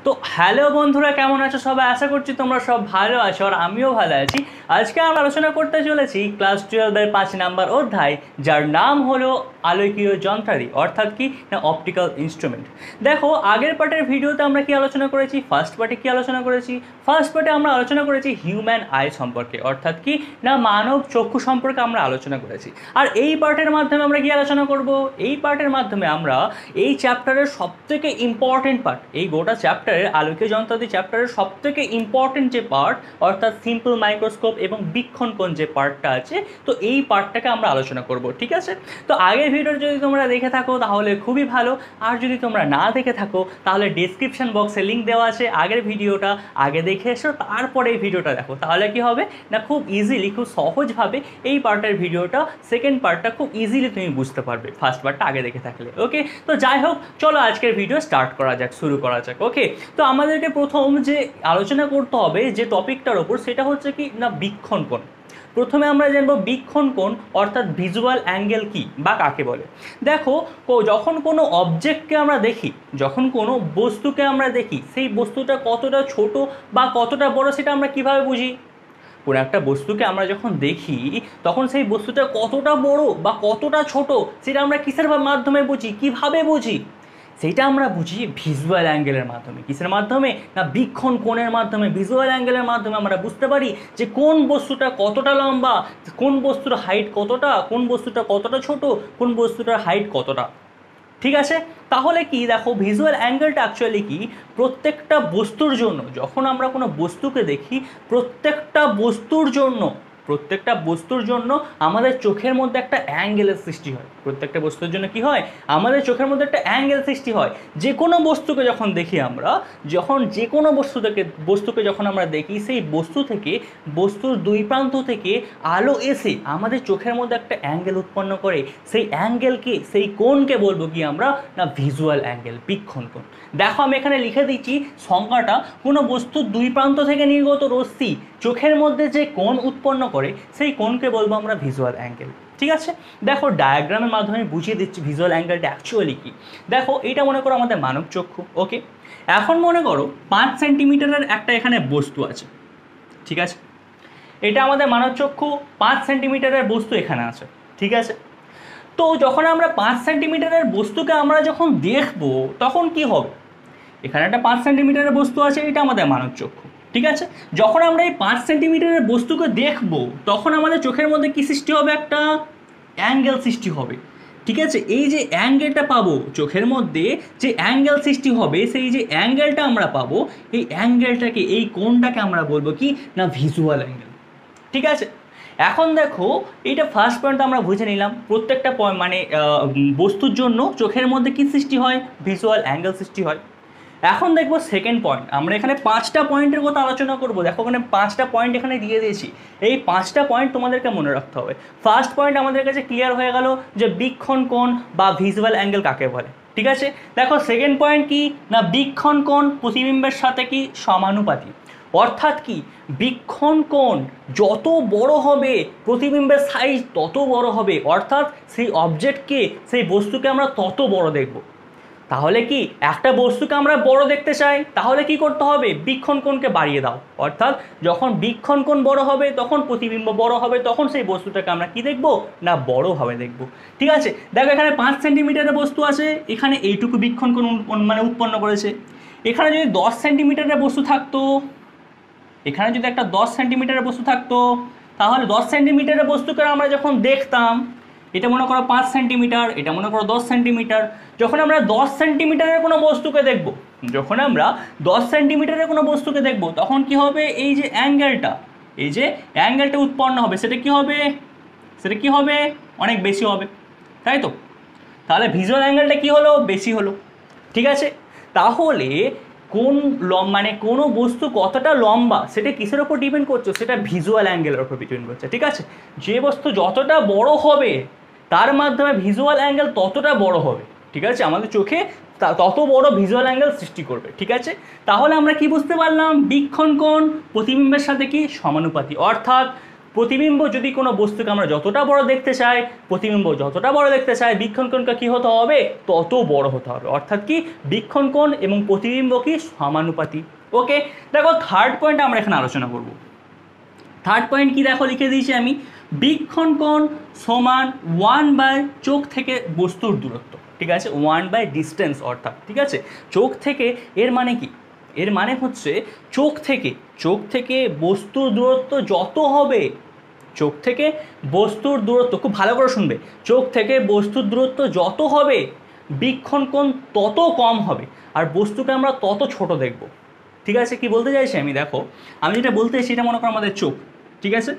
তো হ্যালো বন্ধুরা, কেমন আছো সবাই? আশা করছি তোমরা সব ভালো আছো আর আমিও ভালো আছি। আজকে আমরা আলোচনা করতে চলেছি ক্লাস 12-এর 5 নাম্বার অধ্যায়, যার নাম হলো আলোকীয় যন্ত্রাদি, অর্থাৎ কি না অপটিক্যাল ইনস্ট্রুমেন্ট। দেখো, আগের পার্টের ভিডিওতে আমরা কি আলোচনা করেছি, ফার্স্ট পার্টে কি আলোচনা করেছি? ফার্স্ট পার্টে আমরা আলোচনা করেছি হিউম্যান আই সম্পর্কে, অর্থাৎ কি না মানব চক্ষু সম্পর্কে আমরা আলোচনা করেছি। আর এই পার্টের মাধ্যমে আমরা কি আলোচনা করব? এই পার্টের মাধ্যমে আমরা এই চ্যাপ্টারের সবথেকে ইম্পর্টেন্ট পার্ট, এই গোটা চ্যাপ্টারের আলোকীয় যন্ত্রাদি চ্যাপ্টারের সবথেকে ইম্পর্টেন্ট যে পার্ট, অর্থাৎ সিম্পল মাইক্রোস্কোপ এবং বীক্ষণ কোণ যে পার্টটা আছে, তো এই পার্টটাকে আমরা আলোচনা করব। ঠিক আছে? তো আগের ভিডিও যদি তোমরা দেখে থাকো তাহলে খুবই ভালো, আর যদি তোমরা না দেখে থাকো তাহলে ডেসক্রিপশন বক্সে লিঙ্ক দেওয়া আছে, আগের ভিডিওটা আগে দেখে এসো, তারপরে এই ভিডিওটা দেখো। তাহলে কি হবে না, খুব ইজিলি, খুব সহজভাবে এই পার্টের ভিডিওটা, সেকেন্ড পার্টটা খুব ইজিলি তুমি বুঝতে পারবে ফার্স্ট পার্টটা আগে দেখে থাকলে। ওকে, তো যাই হোক, চলো আজকের ভিডিও স্টার্ট করা যাক, শুরু করা যাক। ওকে, তো আমাদেরকে প্রথম যে আলোচনা করতে হবে যে টপিকটার ওপর, সেটা হচ্ছে কি না বীক্ষণ কোণ। প্রথমে আমরা জানবো বীক্ষণ কোণ অর্থাৎ ভিজুয়াল অ্যাঙ্গেল কি বা কাকে বলে। দেখো, যখন কোনো অবজেক্টকে আমরা দেখি, যখন কোনো বস্তুকে আমরা দেখি, সেই বস্তুটা কতটা ছোট বা কতটা বড় সেটা আমরা কিভাবে বুঝি? কোনো একটা বস্তুকে আমরা যখন দেখি তখন সেই বস্তুটা কতটা বড় বা কতটা ছোট সেটা আমরা কিসের মাধ্যমে বুঝি, কিভাবে বুঝি? সেটা আমরা বুঝি ভিজুয়াল অ্যাঙ্গেলের মাধ্যমে। কিসের মাধ্যমে? না বীক্ষণ কোণের মাধ্যমে, ভিজুয়াল অ্যাঙ্গেলের মাধ্যমে আমরা বুঝতে পারি যে কোন বস্তুটা কতটা লম্বা, কোন বস্তুর হাইট কতটা, কোন বস্তুটা কতটা ছোট, কোন বস্তুটার হাইট কতটা। ঠিক আছে? তাহলে কি দেখো, ভিজুয়াল অ্যাঙ্গেলটা অ্যাকচুয়ালি কি, প্রত্যেকটা বস্তুর জন্য, যখন আমরা কোনো বস্তুকে দেখি, প্রত্যেকটা বস্তুর জন্য আমাদের চোখের মধ্যে একটা অ্যাঙ্গেলের সৃষ্টি হয়। প্রত্যেকটা বস্তুর জন্য কি হয়, আমাদের চোখের মধ্যে একটা অ্যাঙ্গেল সৃষ্টি হয়। যে কোনো বস্তুকে যখন দেখি আমরা, যে কোনো বস্তুকে যখন আমরা দেখি, সেই বস্তু থেকে, বস্তুর দুই প্রান্ত থেকে আলো এসে আমাদের চোখের মধ্যে একটা অ্যাঙ্গেল উৎপন্ন করে। সেই অ্যাঙ্গেলকে, সেই কোণকে বলবো কি আমরা, না ভিজুয়াল অ্যাঙ্গেল, বীক্ষণ কোণ। দেখো, আমি এখানে লিখে দিচ্ছি সংজ্ঞাটা। কোনো বস্তুর দুই প্রান্ত থেকে নির্গত রশ্মি চোখের মধ্যে যে কোণ উৎপন্ন করে, সেই কোণকে বলবো আমরা ভিজুয়াল অ্যাঙ্গেল। ঠিক আছে? দেখো, ডায়াগ্রামের মাধ্যমে বুঝিয়ে দিচ্ছি ভিজুয়াল অ্যাঙ্গেলটা অ্যাকচুয়ালি কি। দেখো, এটা মনে করো আমাদের মানব চক্ষু। ওকে, এখন মনে করো 5 সেন্টিমিটারের একটা এখানে বস্তু আছে। ঠিক আছে? এটা আমাদের মানব চক্ষু, 5 সেন্টিমিটারের বস্তু এখানে আছে। ঠিক আছে? তো যখন আমরা 5 সেন্টিমিটারের বস্তুকে আমরা যখন দেখবো তখন কি হবে? এখানে একটা 5 সেন্টিমিটারের বস্তু আছে, এটা আমাদের মানব চক্ষু। ঠিক আছে? যখন আমরা এই 5 সেন্টিমিটারের বস্তুকে দেখব তখন আমাদের চোখের মধ্যে কি সৃষ্টি হবে? একটা অ্যাঙ্গেল সৃষ্টি হবে। ঠিক আছে? এই যে অ্যাঙ্গেলটা পাবো চোখের মধ্যে, যে অ্যাঙ্গেল সৃষ্টি হবে, সেই যে অ্যাঙ্গেলটা আমরা পাবো, এই অ্যাঙ্গেলটাকে, এই কোণটাকে আমরা বলবো কি না ভিজুয়াল অ্যাঙ্গেল। ঠিক আছে? এখন দেখো, এইটা ফার্স্ট পয়েন্ট আমরা বুঝে নিলাম, প্রত্যেকটা মানে বস্তুর জন্য চোখের মধ্যে কি সৃষ্টি হয়, ভিজুয়াল অ্যাঙ্গেল সৃষ্টি হয়। এখন দেখবো সেকেন্ড পয়েন্ট, আমরা এখানে 5টা পয়েন্টের কথা আলোচনা করবো। দেখো, ওখানে 5টা পয়েন্ট এখানে দিয়ে দিয়েছি, এই 5টা পয়েন্ট তোমাদেরকে মনে রাখতে হবে। ফার্স্ট পয়েন্ট আমাদের কাছে ক্লিয়ার হয়ে গেল যে বীক্ষণ কোণ বা ভিজুয়াল অ্যাঙ্গেল কাকে বলে। ঠিক আছে? দেখো, সেকেন্ড পয়েন্ট কি না বীক্ষণ কোণ প্রতিবিম্বের সাথে কি সমানুপাতিক। অর্থাৎ কি, বীক্ষণ কোণ যত বড় হবে প্রতিবিম্বের সাইজ তত বড় হবে, অর্থাৎ সেই অবজেক্টকে, সেই বস্তুকে আমরা তত বড় দেখব। তাহলে কি, একটা বস্তুকে আমরা বড় দেখতে চাই, তাহলে কি করতে হবে? বীক্ষণ কোণকে বাড়িয়ে দাও। অর্থাৎ যখন বীক্ষণ কোণ বড় হবে তখন প্রতিবিম্ব বড় হবে, তখন সেই বস্তুটাকে আমরা কি দেখব না বড়ভাবে দেখব। ঠিক আছে? দেখো, এখানে 5 সেন্টিমিটারের বস্তু আছে, এখানে এইটুকু বীক্ষণ কোণ মানে উৎপন্ন করেছে। এখানে যদি 10 সেন্টিমিটারের বস্তু থাকতো, এখানে যদি একটা 10 সেন্টিমিটারের বস্তু থাকতো, তাহলে 10 সেন্টিমিটারের বস্তুকে আমরা যখন দেখতাম, এটা মনে করো 5 সেন্টিমিটার, এটা মনে করো 10 সেন্টিমিটার, যখন আমরা 10 সেন্টিমিটারের কোনো বস্তুকে দেখব, যখন আমরা 10 সেন্টিমিটারের কোনো বস্তুকে দেখব, তখন কি হবে? এই যে অ্যাঙ্গেলটা, এই যে অ্যাঙ্গেলটা উৎপন্ন হবে, সেটা কি হবে? সেটা কি হবে? অনেক বেশি হবে, তাই তো? তাহলে ভিজুয়াল অ্যাঙ্গেলটা কি হলো? বেশি হলো। ঠিক আছে? তাহলে কোন মানে কোনো বস্তু কতটা লম্বা সেটা কিসের ওপর ডিপেন্ড করছে? সেটা ভিজুয়াল অ্যাঙ্গেলের ওপর ডিপেন্ড করছে। ঠিক আছে? যে বস্তু যতটা বড় হবে তার মাধ্যমে ভিজুয়াল অ্যাঙ্গেল ততটা বড় হবে। ঠিক আছে? আমাদের চোখে তত বড় ভিজুয়াল অ্যাঙ্গেল সৃষ্টি করবে। ঠিক আছে? তাহলে আমরা কি বুঝতে পারলাম? বীক্ষণ কোণ প্রতিবিম্বের সাথে কি সমানুপাতিক, অর্থাৎ প্রতিবিম্ব যদি কোনো বস্তুকে আমরা যতটা বড় দেখতে চাই, প্রতিবিম্ব যতটা বড় দেখতে চাই, বীক্ষণ কোণকে কী হতে হবে, তত বড় হতে হবে। অর্থাৎ কি, বীক্ষণ কোণ এবং প্রতিবিম্ব কি সমানুপাতি। ওকে, দেখো থার্ড পয়েন্ট আমরা এখানে আলোচনা করব। থার্ড পয়েন্ট কি দেখো লিখে দিয়েছি আমি, বীক্ষণ কোণ সমান 1/, চোখ থেকে বস্তুর দূরত্ব। ঠিক আছে, 1/, ডিস্টেন্স অর্থাৎ, ঠিক আছে, চোখ থেকে, এর মানে কি, এর মানে হচ্ছে চোখ থেকে বস্তুর দূরত্ব যত হবে, চোখ থেকে বস্তুর দূরত্ব, খুব ভালো করে শুনবে, চোখ থেকে বস্তুর দূরত্ব যত হবে বীক্ষণ কোণ তত কম হবে, আর বস্তুকে আমরা তত ছোট দেখব। ঠিক আছে, কি বলতে চাইছি আমি, দেখো আমি যেটা বলতে চাইছি এটা মনে করো আমাদের চোখ। ঠিক আছে,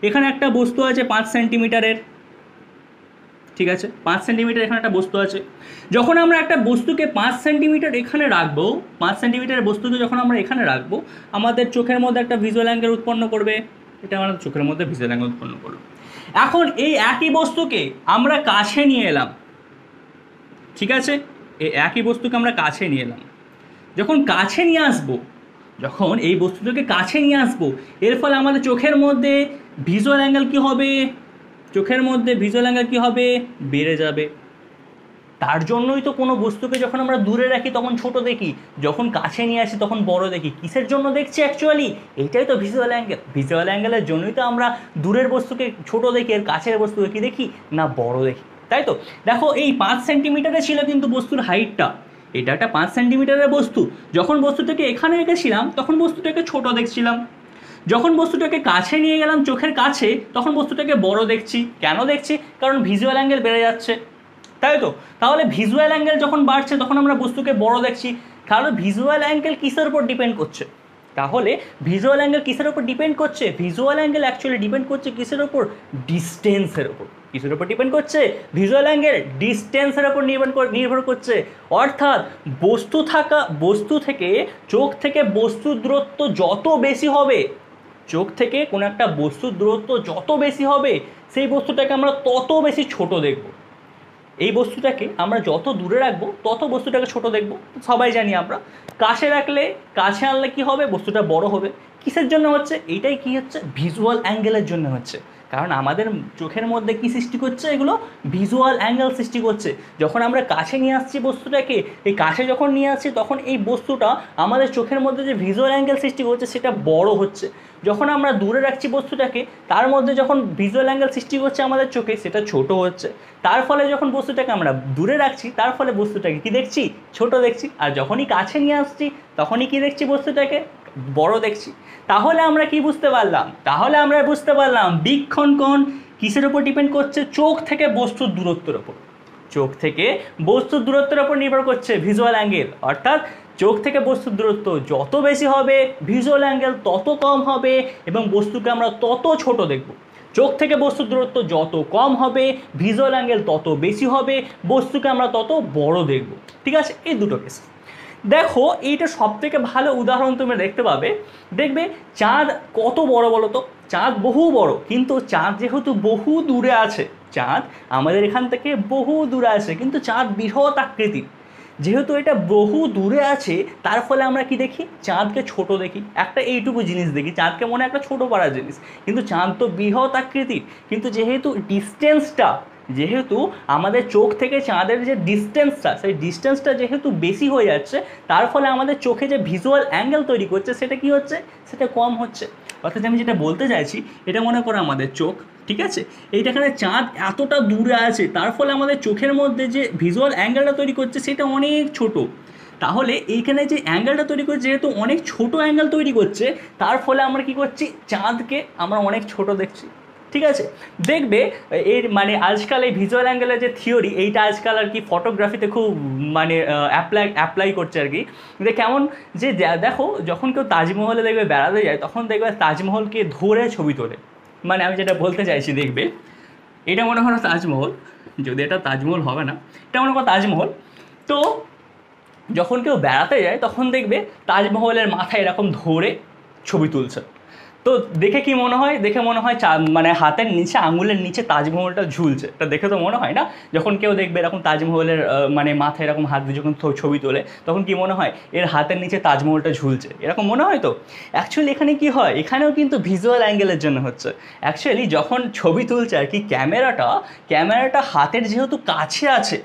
এখানে একটা বস্তু আছে 5 সেন্টিমিটারের, ঠিক আছে, 5 সেন্টিমিটার এখানে একটা বস্তু আছে। যখন আমরা একটা বস্তুকে 5 সেন্টিমিটার এখানে রাখবো, 5 সেন্টিমিটারের বস্তুকে যখন আমরা এখানে রাখবো, আমাদের চোখের মধ্যে একটা ভিজুয়াল অ্যাঙ্গেল উৎপন্ন করবে, এটা আমাদের চোখের মধ্যে ভিজুয়াল অ্যাঙ্গেল উৎপন্ন করবে। এখন এই একই বস্তুকে আমরা কাছে নিয়ে এলাম, ঠিক আছে, এই একই বস্তুকে আমরা কাছে নিয়ে এলাম, যখন কাছে নিয়ে আসবো, যখন এই বস্তুটাকে কাছে নিয়ে আসবো, এর ফলে আমাদের চোখের মধ্যে ভিজুয়াল অ্যাঙ্গেল কী হবে, চোখের মধ্যে ভিজুয়াল অ্যাঙ্গেল কী হবে, বেড়ে যাবে। তার জন্যই তো কোনো বস্তুকে যখন আমরা দূরে রাখি তখন ছোট দেখি, যখন কাছে নিয়ে আসি তখন বড় দেখি। কিসের জন্য দেখছি অ্যাকচুয়ালি, এইটাই তো ভিজুয়াল অ্যাঙ্গেল। ভিজুয়াল অ্যাঙ্গেলের জন্যই তো আমরা দূরের বস্তুকে ছোট দেখি, আর কাছের বস্তুকে কি দেখি না, বড় দেখি, তাই তো। দেখো এই 5 সেন্টিমিটারে ছিল কিন্তু বস্তুর হাইটটা, এটা একটা 5 সেন্টিমিটারের বস্তু। যখন বস্তুটাকে এখানে রেখেছিলাম তখন বস্তুটাকে ছোট দেখছিলাম, যখন বস্তুটাকে কাছে নিয়ে গেলাম চোখের কাছে তখন বস্তুটাকে বড় দেখছি। কেন দেখছি, কারণ ভিজুয়াল অ্যাঙ্গেল বেড়ে যাচ্ছে, তাই তো। তাহলে ভিজুয়াল অ্যাঙ্গেল যখন বাড়ছে তখন আমরা বস্তুকে বড় দেখছি, কারণ ভিজুয়াল অ্যাঙ্গেল কিসের উপর ডিপেন্ড করছে, তাহলে ভিজুয়াল অ্যাঙ্গেল কিসের উপর ডিপেন্ড করছে, ভিজুয়াল অ্যাঙ্গেল অ্যাকচুয়ালি ডিপেন্ড করছে কিসের উপর, ডিস্টেন্সের উপর। কিসের উপর ডিপেন্ড করছে, ভিজুয়াল অ্যাঙ্গেল ডিস্টেন্সের উপর নির্ভর করছে। অর্থাৎ বস্তু থেকে চোখ থেকে বস্তুর দূরত্ব যত বেশি হবে, চোখ থেকে কোনো একটা বস্তুর দূরত্ব যত বেশি হবে, সেই বস্তুটাকে আমরা তত বেশি ছোট দেখব। এই বস্তুটাকে আমরা যত দূরে রাখবো তত বস্তুটাকে ছোট দেখব, সবাই জানি আমরা। কাছে আনলে কি হবে, বস্তুটা বড় হবে। কিসের জন্য হচ্ছে, এইটাই কি হচ্ছে, ভিজুয়াল অ্যাঙ্গেলের জন্য হচ্ছে। কারণ আমাদের চোখের মধ্যে কি সৃষ্টি করছে, এগুলো ভিজুয়াল অ্যাঙ্গেল সৃষ্টি করছে। যখন আমরা কাছে নিয়ে আসছি বস্তুটাকে, এই কাছে যখন নিয়ে আসছি তখন এই বস্তুটা আমাদের চোখের মধ্যে যে ভিজুয়াল অ্যাঙ্গেল সৃষ্টি করছে সেটা বড় হচ্ছে। যখন আমরা দূরে রাখছি বস্তুটাকে, তার মধ্যে যখন ভিজুয়াল অ্যাঙ্গেল সৃষ্টি করছে আমাদের চোখে, সেটা ছোট হচ্ছে। তার ফলে যখন বস্তুটাকে আমরা দূরে রাখছি তার ফলে বস্তুটাকে কি দেখছি, ছোট দেখছি। আর যখনই কাছে নিয়ে আসছি তখনই কি দেখছি, বস্তুটাকে বড় দেখছি। তাহলে আমরা কি বুঝতে পারলাম, বীক্ষণ কোণ কিসের উপর ডিপেন্ড করছে, চোখ থেকে বস্তুর দূরত্বের উপর। চোখ থেকে বস্তুর দূরত্বের উপর নির্ভর করছে ভিজুয়াল অ্যাঙ্গেল। অর্থাৎ চোখ থেকে বস্তুর দূরত্ব যত বেশি হবে ভিজুয়াল অ্যাঙ্গেল তত কম হবে এবং বস্তুকে আমরা তত ছোট দেখব। চোখ থেকে বস্তুর দূরত্ব যত কম হবে ভিজুয়াল অ্যাঙ্গেল তত বেশি হবে, বস্তুকে আমরা তত বড় দেখব। ঠিক আছে, এই দুটো কেস। দেখো এইটা সবথেকে ভালো উদাহরণ তুমি দেখতে পাবে, দেখবে চাঁদ কত বড় বলো তো, চাঁদ বহু বড়, কিন্তু চাঁদ যেহেতু বহু দূরে আছে, চাঁদ আমাদের এখান থেকে বহু দূরে আছে, কিন্তু চাঁদ বৃহৎ আকৃতির। যেহেতু এটা বহু দূরে আছে তার ফলে আমরা কি দেখি, চাঁদকে ছোট দেখি, একটা এইটুকু জিনিস দেখি, চাঁদকে মনে একটা ছোট পাড়া জিনিস, কিন্তু চাঁদ তো বৃহৎ আকৃতির। কিন্তু যেহেতু আমাদের চোখ থেকে চাঁদের যে ডিস্টেন্সটা, সেই ডিস্টেন্সটা যেহেতু বেশি হয়ে যাচ্ছে, তার ফলে আমাদের চোখে যে ভিজুয়াল অ্যাঙ্গেল তৈরি করছে সেটা কি হচ্ছে, সেটা কম হচ্ছে। অর্থাৎ আমি যেটা বলতে চাইছি, এটা মনে করো আমাদের চোখ, ঠিক আছে, এইটাখানে চাঁদ এতটা দূরে আছে, তার ফলে আমাদের চোখের মধ্যে যে ভিজুয়াল অ্যাঙ্গেলটা তৈরি করছে সেটা অনেক ছোট। তাহলে এইখানে যে অ্যাঙ্গেলটা তৈরি করছে, যেহেতু অনেক ছোট অ্যাঙ্গেল তৈরি করছে, তার ফলে আমরা কি করছি, চাঁদকে আমরা অনেক ছোট দেখছি। ঠিক আছে, দেখবে এর মানে আজকাল এই ভিজুয়াল অ্যাঙ্গেলের যে থিওরি, এইটা আজকাল আর কি ফটোগ্রাফিতে খুব মানে অ্যাপ্লাই করছে আর কি। যে কেমন, যে দেখো যখন কেউ তাজমহলে দেখবে বেড়াতে যায়, তখন দেখবে তাজমহলকে ধরে ছবি তোলে। মানে আমি যেটা বলতে চাইছি, দেখবে এটা মনে করো তাজমহল, যদি এটা তাজমহল হবে না, এটা মনে করো তাজমহল। তো যখন কেউ বেড়াতে যায় তখন দেখবে তাজমহলের মাথায় এরকম ধরে ছবি তুলছে। তো দেখে কি মনে হয়, দেখে মনে হয় মানে হাতের নিচে আঙুলের নিচে তাজমহলটা ঝুলছে। এটা দেখে তো মনে হয় না, যখন কেউ দেখবে এরকম তাজমহলের মানে মাথায় এরকম হাত দিয়ে যখন ছবি তোলে তখন কি মনে হয় এর হাতের নিচে তাজমহলটা ঝুলছে, এরকম মনে হয় তো। অ্যাকচুয়ালি এখানে কি হয়, এখানেও কিন্তু ভিজুয়াল অ্যাঙ্গেলের জন্য হচ্ছে। অ্যাকচুয়ালি যখন ছবি তুলছে আর কি ক্যামেরাটা হাতের যেহেতু কাছে আছে,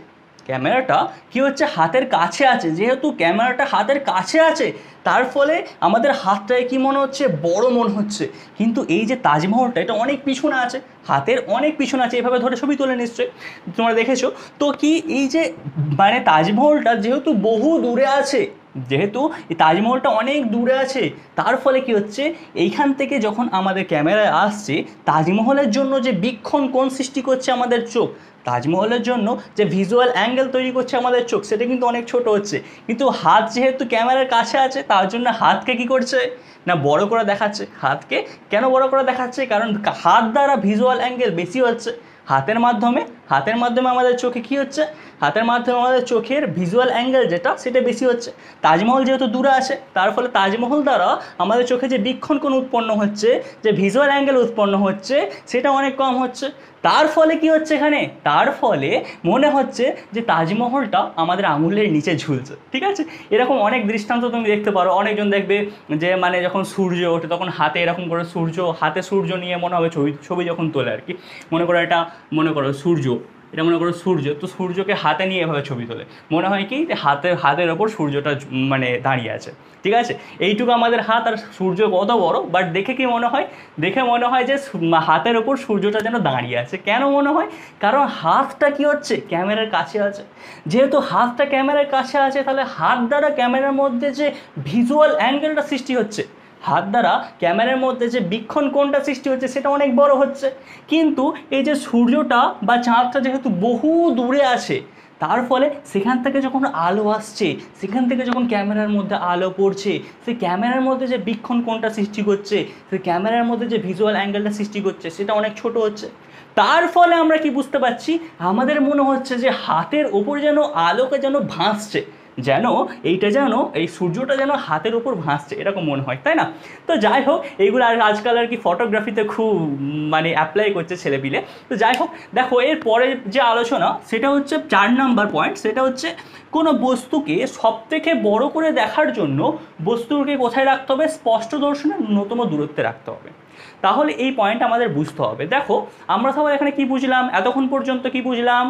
ক্যামেরাটা কি হচ্ছে হাতের কাছে আছে, যেহেতু ক্যামেরাটা হাতের কাছে আছে তার ফলে আমাদের হাতটায় কি মনে হচ্ছে, বড় মনে হচ্ছে। কিন্তু এই যে তাজমহলটা এটা অনেক পিছনে আছে, হাতের অনেক পিছনে আছে, এভাবে ধরে ছবি তোলে নিশ্চয়ই তোমরা দেখেছো। তো কি এই যে মানে তাজমহলটা যেহেতু বহু দূরে আছে, যেহেতু এই তাজমহলটা অনেক দূরে আছে, তার ফলে কি হচ্ছে এইখান থেকে যখন আমাদের ক্যামেরায় আসছে তাজমহলের জন্য যে বীক্ষণ কোণ সৃষ্টি করছে আমাদের চোখ, তাজমহলের জন্য যে ভিজুয়াল অ্যাঙ্গেল তৈরি করছে আমাদের চোখ, সেটা কিন্তু অনেক ছোট হচ্ছে। কিন্তু হাত যেহেতু ক্যামেরার কাছে আছে তার জন্য হাতকে কি করছে না বড় করে দেখাচ্ছে। হাতকে কেন বড় করে দেখাচ্ছে, কারণ হাত দ্বারা ভিজুয়াল অ্যাঙ্গেল বেশি হচ্ছে। হাতের মাধ্যমে আমাদের চোখে কি হচ্ছে, হাতের মাধ্যমে আমাদের চোখের ভিজুয়াল অ্যাঙ্গেল যেটা সেটা বেশি হচ্ছে। তাজমহল যেহেতু দূরে আছে তার ফলে তাজমহল দ্বারা আমাদের চোখে যে বীক্ষণ কোণ উৎপন্ন হচ্ছে, যে ভিজুয়াল অ্যাঙ্গেল উৎপন্ন হচ্ছে, সেটা অনেক কম হচ্ছে। তার ফলে কি হচ্ছে এখানে, তার ফলে মনে হচ্ছে যে তাজমহলটা আমাদের আঙুলের নিচে ঝুলছে। ঠিক আছে, এরকম অনেক দৃষ্টান্ত তুমি দেখতে পারো। অনেকজন দেখবে যে মানে যখন সূর্য ওঠে তখন হাতে এরকম করে সূর্য নিয়ে মনে হবে ছবি যখন তোলে আর কি, মনে করো সূর্য, এটা মনে করো সূর্য, তো সূর্যকে হাতে নিয়ে এভাবে ছবি তোলে, মনে হয় কি যে হাতের ওপর সূর্যটা মানে দাঁড়িয়ে আছে। ঠিক আছে, এইটুকু আমাদের হাত, আর সূর্য কত বড়, বাট দেখে কি মনে হয়, দেখে মনে হয় যে হাতের ওপর সূর্যটা যেন দাঁড়িয়ে আছে। কেন মনে হয়, কারণ হাতটা কি হচ্ছে ক্যামেরার কাছে আছে। যেহেতু হাতটা ক্যামেরার কাছে আছে তাহলে হাত দ্বারা ক্যামেরার মধ্যে যে ভিজুয়াল অ্যাঙ্গেলটা সৃষ্টি হচ্ছে, হাত দ্বারা ক্যামেরার মধ্যে যে বীক্ষণ কোণটা সৃষ্টি হচ্ছে সেটা অনেক বড় হচ্ছে। কিন্তু এই যে সূর্যটা বা চাঁদটা যেহেতু বহু দূরে আছে, তার ফলে সেখান থেকে যখন আলো আসছে, সেখান থেকে যখন ক্যামেরার মধ্যে আলো পড়ছে, সেই ক্যামেরার মধ্যে যে বীক্ষণ কোণটা সৃষ্টি করছে, সেই ক্যামেরার মধ্যে যে ভিজুয়াল অ্যাঙ্গেলটা সৃষ্টি করছে সেটা অনেক ছোট হচ্ছে। তার ফলে আমরা কি বুঝতে পারছি, আমাদের মনে হচ্ছে যে হাতের ওপর যেন আলোকে যেন ভাসছে, যেন এই সূর্যটা যেন হাতের উপর ভাসছে, এরকম মনে হয়, তাই না? তো যাই হোক, এইগুলো আর আজকাল আর কি ফটোগ্রাফিতে খুব মানে অ্যাপ্লাই করছে ছেলেপিলে। তো যাই হোক, দেখো এর পরে যে আলোচনা সেটা হচ্ছে 4 নাম্বার পয়েন্ট, সেটা হচ্ছে কোনো বস্তুকে সবথেকে বড় করে দেখার জন্য বস্তুকে কোথায় রাখতে হবে, স্পষ্ট দর্শনের ন্যূনতম দূরত্বে রাখতে হবে। তাহলে এই পয়েন্ট আমাদের বুঝতে হবে। দেখো আমরা সবাই এখানে কি বুঝলাম, এতক্ষণ পর্যন্ত কি বুঝলাম,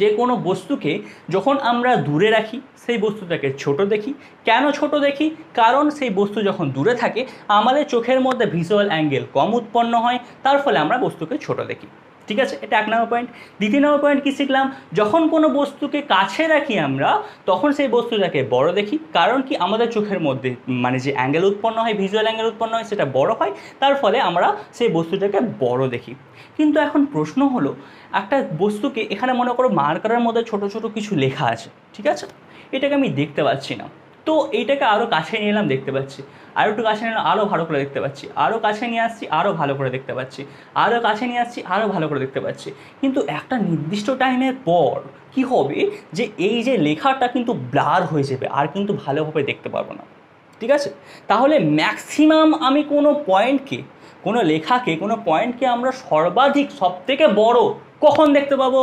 যে কোনো বস্তুকে যখন আমরা দূরে রাখি সেই বস্তুটাকে ছোট দেখি। কেন ছোট দেখি, কারণ সেই বস্তু যখন দূরে থাকে আমাদের চোখের মধ্যে ভিজুয়াল অ্যাঙ্গেল কম উৎপন্ন হয়, তার ফলে আমরা বস্তুকে ছোট দেখি। ঠিক আছে, এটা 1 নম্বর পয়েন্ট। 2 নম্বর পয়েন্ট কী শিখলাম, যখন কোনো বস্তুকে কাছে রাখি আমরা তখন সেই বস্তুটাকে বড় দেখি, কারণ কি আমাদের চোখের মধ্যে মানে যে অ্যাঙ্গেল উৎপন্ন হয়, ভিজুয়াল অ্যাঙ্গেল উৎপন্ন হয়, সেটা বড় হয়, তার ফলে আমরা সেই বস্তুটাকে বড় দেখি। কিন্তু এখন প্রশ্ন হলো, একটা বস্তুকে এখানে মনে করো মার্কারের মধ্যে ছোট ছোট কিছু লেখা আছে, ঠিক আছে, এটাকে আমি দেখতে পাচ্ছি না, তো এইটাকে আরও কাছে নিয়ে এলাম, দেখতে পাচ্ছি, আরও একটু কাছে নিয়ে এলাম, আরও ভালো করে দেখতে পাচ্ছি, আরও কাছে নিয়ে আসছি, আরও ভালো করে দেখতে পাচ্ছি, আরও কাছে নিয়ে আসছি, আরও ভালো করে দেখতে পাচ্ছি। কিন্তু একটা নির্দিষ্ট টাইমের পর কি হবে, যে এই যে লেখাটা কিন্তু ব্লার হয়ে যাবে, আর কিন্তু ভালোভাবে দেখতে পারবো না। ঠিক আছে, তাহলে ম্যাক্সিমাম আমি কোনো পয়েন্টকে, কোনো লেখাকে, কোনো পয়েন্টকে আমরা সর্বাধিক সবথেকে বড় কখন দেখতে পাবো,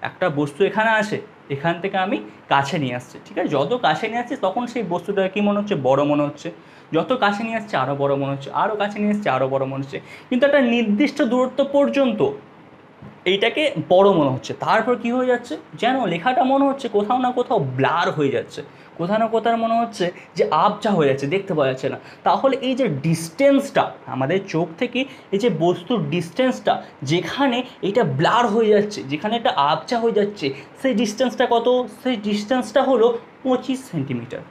একটা বস্তু এখানে আছে, এখান থেকে আমি কাছে নিয়ে আসছি, ঠিক আছে, যত কাছে নিয়ে আসছি তখন সেই বস্তুটা কী মনে হচ্ছে, বড় মনে হচ্ছে, যত কাছে নিয়ে আসছে আরও বড় মনে হচ্ছে, আরও কাছে নিয়ে আসছে আরও বড় মনে হচ্ছে, কিন্তু একটা নির্দিষ্ট দূরত্ব পর্যন্ত এইটাকে বড় মনে হচ্ছে। তারপর কি হয়ে যাচ্ছে, যেন লেখাটা মনে হচ্ছে কোথাও না কোথাও ব্লার হয়ে যাচ্ছে, কোথাও না কোথাও মনে হচ্ছে যে আবছা হয়ে যাচ্ছে, দেখতে পাওয়া যাচ্ছে না। তাহলে এই যে ডিস্টেন্সটা আমাদের চোখ থেকে, এই যে বস্তুর ডিস্টেন্সটা, যেখানে এটা ব্লার হয়ে যাচ্ছে, যেখানে এটা আবছা হয়ে যাচ্ছে, সেই ডিস্টেন্সটা কত, সেই ডিস্টেন্সটা হলো 25 সেন্টিমিটার।